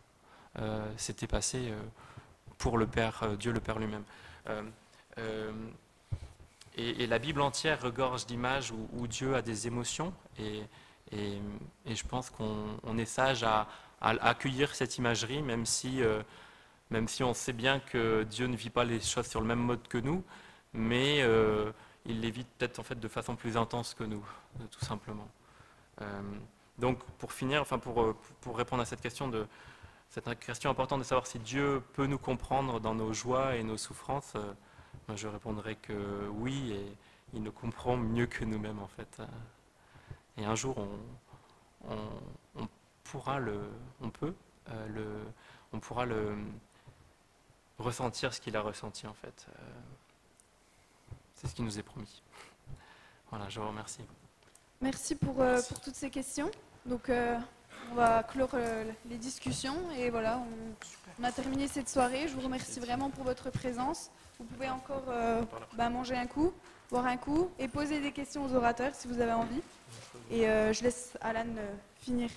s'était passé pour le Père, Dieu le Père lui-même. Et la Bible entière regorge d'images où Dieu a des émotions, et je pense qu'on est sage à accueillir cette imagerie, même si on sait bien que Dieu ne vit pas les choses sur le même mode que nous, mais il les vit peut-être en fait de façon plus intense que nous, tout simplement. Donc pour finir, pour répondre à cette question importante de savoir si Dieu peut nous comprendre dans nos joies et nos souffrances, je répondrai que oui, et il nous comprend mieux que nous-mêmes en fait. Et un jour, on pourra ressentir ce qu'il a ressenti en fait. C'est ce qui nous est promis. Voilà, je vous remercie. Merci pour toutes ces questions. Donc, on va clore les discussions, et voilà, on a terminé cette soirée. Je vous remercie vraiment pour votre présence. Vous pouvez encore manger un coup, boire un coup et poser des questions aux orateurs si vous avez envie. Et je laisse Alan finir.